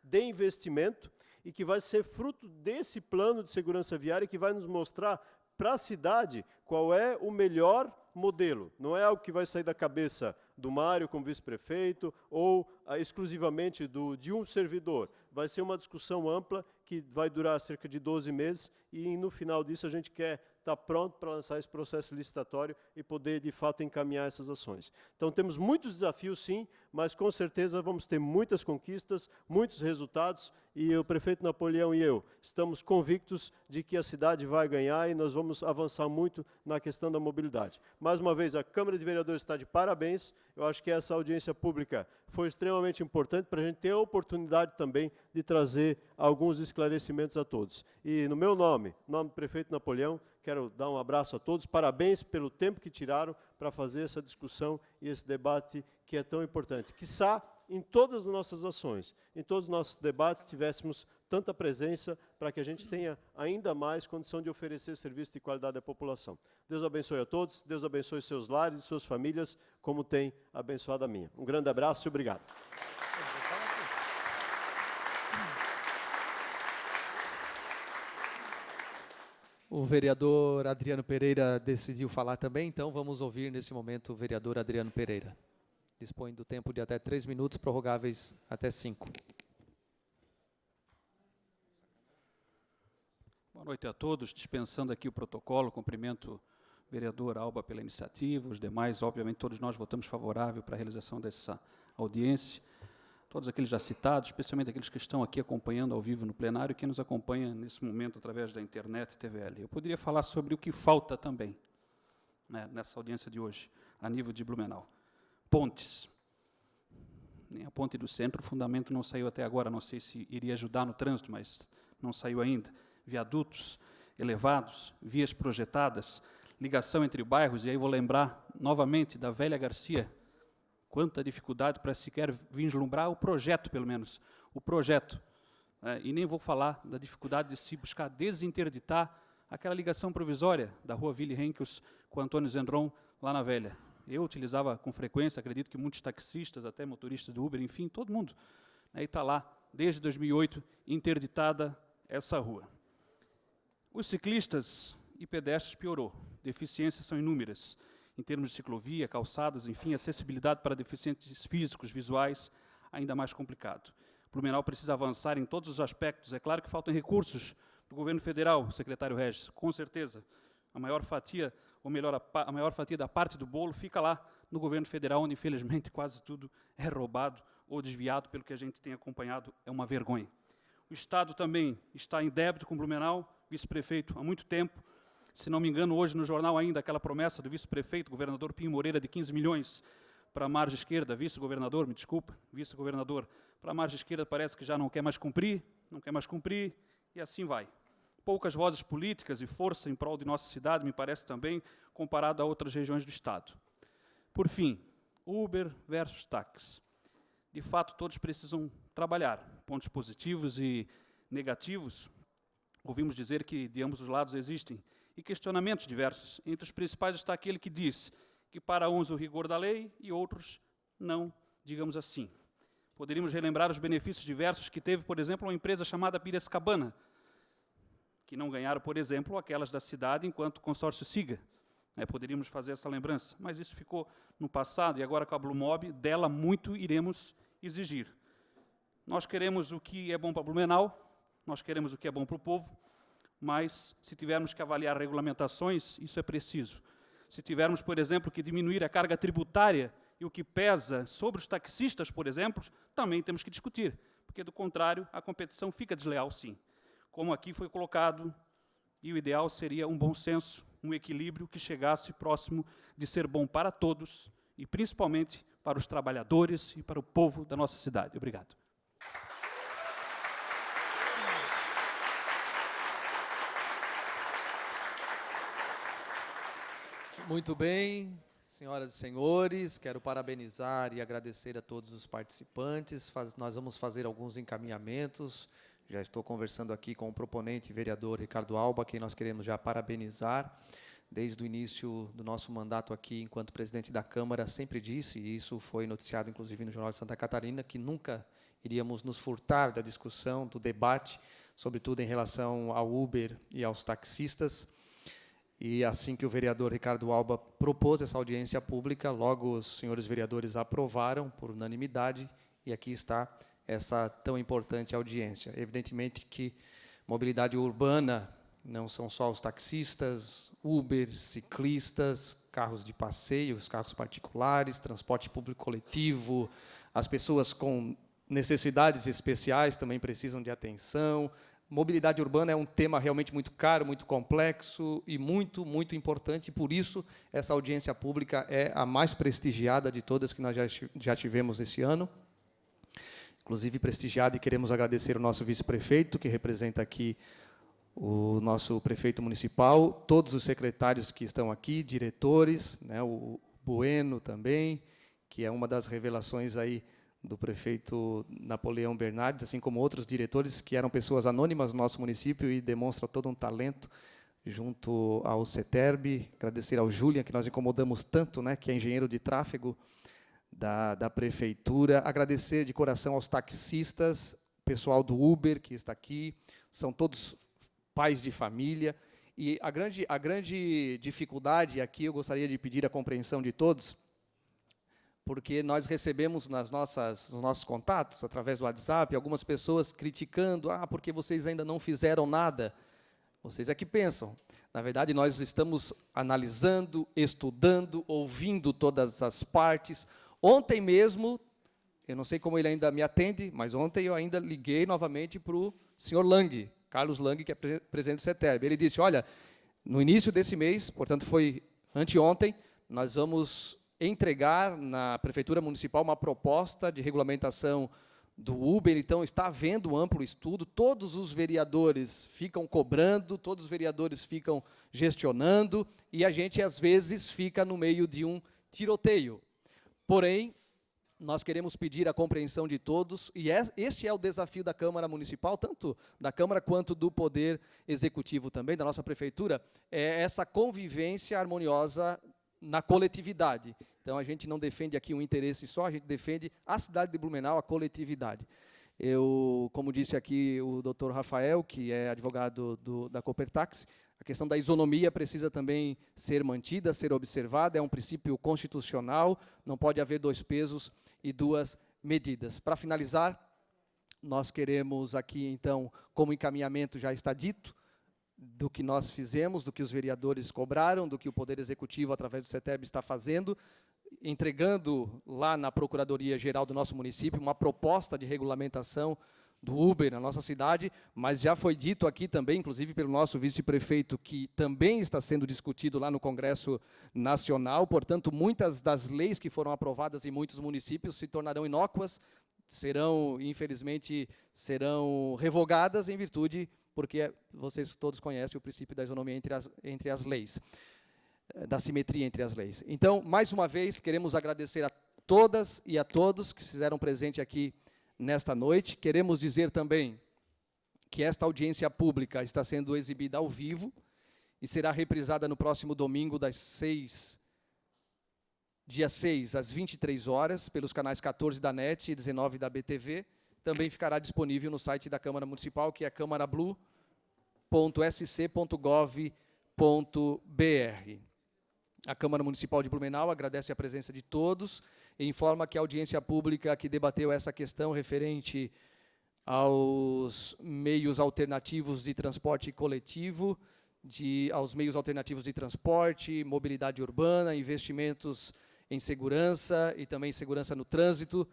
de investimento, e que vai ser fruto desse plano de segurança viária, que vai nos mostrar para a cidade qual é o melhor modelo. Não é algo que vai sair da cabeça do Mário como vice-prefeito ou exclusivamente de um servidor. Vai ser uma discussão ampla que vai durar cerca de 12 meses, e no final disso a gente quer está pronto para lançar esse processo licitatório e poder, de fato, encaminhar essas ações. Então, temos muitos desafios, sim, mas, com certeza, vamos ter muitas conquistas, muitos resultados, e o prefeito Napoleão e eu estamos convictos de que a cidade vai ganhar e nós vamos avançar muito na questão da mobilidade. Mais uma vez, a Câmara de Vereadores está de parabéns. Eu acho que essa audiência pública foi extremamente importante para a gente ter a oportunidade também de trazer alguns esclarecimentos a todos. E, no meu nome, nome do prefeito Napoleão, quero dar um abraço a todos, parabéns pelo tempo que tiraram para fazer essa discussão e esse debate que é tão importante. Quiçá, em todas as nossas ações, em todos os nossos debates, tivéssemos tanta presença para que a gente tenha ainda mais condição de oferecer serviço de qualidade à população. Deus abençoe a todos, Deus abençoe seus lares e suas famílias, como tem abençoado a minha. Um grande abraço e obrigado. O vereador Adriano Pereira decidiu falar também, então vamos ouvir nesse momento o vereador Adriano Pereira. Dispõe do tempo de até 3 minutos, prorrogáveis até 5. Boa noite a todos. Dispensando aqui o protocolo, cumprimento o vereador Alba pela iniciativa, os demais, obviamente, todos nós votamos favorável para a realização dessa audiência. Todos aqueles já citados, especialmente aqueles que estão aqui acompanhando ao vivo no plenário e que nos acompanham nesse momento através da internet e TVL. Eu poderia falar sobre o que falta também, né, nessa audiência de hoje, a nível de Blumenau. Pontes. Nem a ponte do centro, o fundamento não saiu até agora, não sei se iria ajudar no trânsito, mas não saiu ainda. Viadutos elevados, vias projetadas, ligação entre bairros, e aí vou lembrar novamente da Velha Garcia, quanta dificuldade para sequer vislumbrar o projeto, pelo menos, o projeto. E nem vou falar da dificuldade de se buscar desinterditar aquela ligação provisória da rua Willy Henkels com Antônio Zendron, lá na Velha. Eu utilizava com frequência, acredito que muitos taxistas, até motoristas do Uber, enfim, todo mundo. E está lá, desde 2008, interditada essa rua. Os ciclistas e pedestres piorou. Deficiências são inúmeras, em termos de ciclovia, calçadas, enfim, acessibilidade para deficientes físicos, visuais, ainda mais complicado. Blumenau precisa avançar em todos os aspectos. É claro que faltam recursos do governo federal, secretário Regis, com certeza. A maior fatia, ou melhor, a maior fatia da parte do bolo fica lá no governo federal, onde, infelizmente, quase tudo é roubado ou desviado, pelo que a gente tem acompanhado, é uma vergonha. O Estado também está em débito com Blumenau, vice-prefeito, há muito tempo. Se não me engano, hoje no jornal ainda, aquela promessa do vice-prefeito, governador Pinho Moreira, de 15 milhões para a margem esquerda, vice-governador, me desculpa, vice-governador, para a margem esquerda parece que já não quer mais cumprir, e assim vai. Poucas vozes políticas e força em prol de nossa cidade, me parece também, comparado a outras regiões do Estado. Por fim, Uber versus táxi. De fato, todos precisam trabalhar, pontos positivos e negativos. Ouvimos dizer que de ambos os lados existem, e questionamentos diversos. Entre os principais está aquele que diz que para uns o rigor da lei e outros não, digamos assim. Poderíamos relembrar os benefícios diversos que teve, por exemplo, uma empresa chamada Piracicabana, que não ganharam, por exemplo, aquelas da cidade enquanto o consórcio siga. Poderíamos fazer essa lembrança, mas isso ficou no passado, e agora com a Blumob, dela muito iremos exigir. Nós queremos o que é bom para Blumenau, nós queremos o que é bom para o povo, mas se tivermos que avaliar regulamentações, isso é preciso. Se tivermos, por exemplo, que diminuir a carga tributária e o que pesa sobre os taxistas, por exemplo, também temos que discutir, porque, do contrário, a competição fica desleal, sim. Como aqui foi colocado, e o ideal seria um bom senso, um equilíbrio que chegasse próximo de ser bom para todos, e principalmente para os trabalhadores e para o povo da nossa cidade. Obrigado. Muito bem, senhoras e senhores, quero parabenizar e agradecer a todos os participantes. Nós vamos fazer alguns encaminhamentos. Já estou conversando aqui com o proponente, vereador Ricardo Alba, quem nós queremos já parabenizar. Desde o início do nosso mandato aqui, enquanto presidente da Câmara, sempre disse, e isso foi noticiado inclusive no Jornal de Santa Catarina, que nunca iríamos nos furtar da discussão, do debate, sobretudo em relação ao Uber e aos taxistas. E assim que o vereador Ricardo Alba propôs essa audiência pública, logo os senhores vereadores aprovaram por unanimidade, e aqui está essa tão importante audiência. Evidentemente que mobilidade urbana, não são só os taxistas, Uber, ciclistas, carros de passeio, os carros particulares, transporte público coletivo, as pessoas com necessidades especiais também precisam de atenção. Mobilidade urbana é um tema realmente muito caro, muito complexo e muito, muito importante, e por isso essa audiência pública é a mais prestigiada de todas que nós já tivemos esse ano. Inclusive prestigiada, e queremos agradecer o nosso vice-prefeito, que representa aqui o nosso prefeito municipal, todos os secretários que estão aqui, diretores, né, o Bueno também, que é uma das revelações aí do prefeito Napoleão Bernardes, assim como outros diretores que eram pessoas anônimas no nosso município e demonstram todo um talento junto ao CETERB. Agradecer ao Julian, que nós incomodamos tanto, né, que é engenheiro de tráfego da prefeitura. Agradecer de coração aos taxistas, pessoal do Uber que está aqui, são todos pais de família. E a grande dificuldade aqui, eu gostaria de pedir a compreensão de todos, porque nós recebemos nos nossos contatos, através do WhatsApp, algumas pessoas criticando, porque vocês ainda não fizeram nada. Vocês é que pensam. Na verdade, nós estamos analisando, estudando, ouvindo todas as partes. Ontem mesmo, eu não sei como ele ainda me atende, mas ontem eu ainda liguei novamente para o senhor Lang, Carlos Lang, que é presidente do CETERB. Ele disse, olha, no início desse mês, portanto foi anteontem, nós vamos entregar na Prefeitura Municipal uma proposta de regulamentação do Uber, então está havendo um amplo estudo, todos os vereadores ficam cobrando, todos os vereadores ficam gestionando, e a gente, às vezes, fica no meio de um tiroteio. Porém, nós queremos pedir a compreensão de todos, e este é o desafio da Câmara Municipal, tanto da Câmara quanto do Poder Executivo também, da nossa Prefeitura, é essa convivência harmoniosa na coletividade. Então, a gente não defende aqui um interesse só, a gente defende a cidade de Blumenau, a coletividade. Eu, como disse aqui o doutor Rafael, que é advogado da Copertax, a questão da isonomia precisa também ser mantida, ser observada, é um princípio constitucional, não pode haver dois pesos e duas medidas. Para finalizar, nós queremos aqui, então, como encaminhamento já está dito, do que nós fizemos, do que os vereadores cobraram, do que o Poder Executivo, através do CETERB, está fazendo, entregando lá na Procuradoria-Geral do nosso município uma proposta de regulamentação do Uber na nossa cidade, mas já foi dito aqui também, inclusive pelo nosso vice-prefeito, que também está sendo discutido lá no Congresso Nacional, portanto, muitas das leis que foram aprovadas em muitos municípios se tornarão inócuas, infelizmente, serão revogadas em virtude, porque vocês todos conhecem o princípio da isonomia entre as leis, da simetria entre as leis. Então, mais uma vez, queremos agradecer a todas e a todos que estiveram presentes aqui nesta noite. Queremos dizer também que esta audiência pública está sendo exibida ao vivo e será reprisada no próximo domingo, dia 6, às 23 horas, pelos canais 14 da NET e 19 da BTV. Também ficará disponível no site da Câmara Municipal, que é câmarablu.sc.gov.br. A Câmara Municipal de Blumenau agradece a presença de todos e informa que a audiência pública que debateu essa questão referente aos meios alternativos de transporte coletivo, aos meios alternativos de transporte, mobilidade urbana, investimentos em segurança e também segurança no trânsito,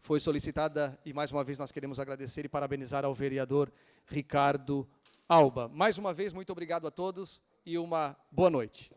foi solicitada, e mais uma vez nós queremos agradecer e parabenizar ao vereador Ricardo Alba. Mais uma vez, muito obrigado a todos e uma boa noite.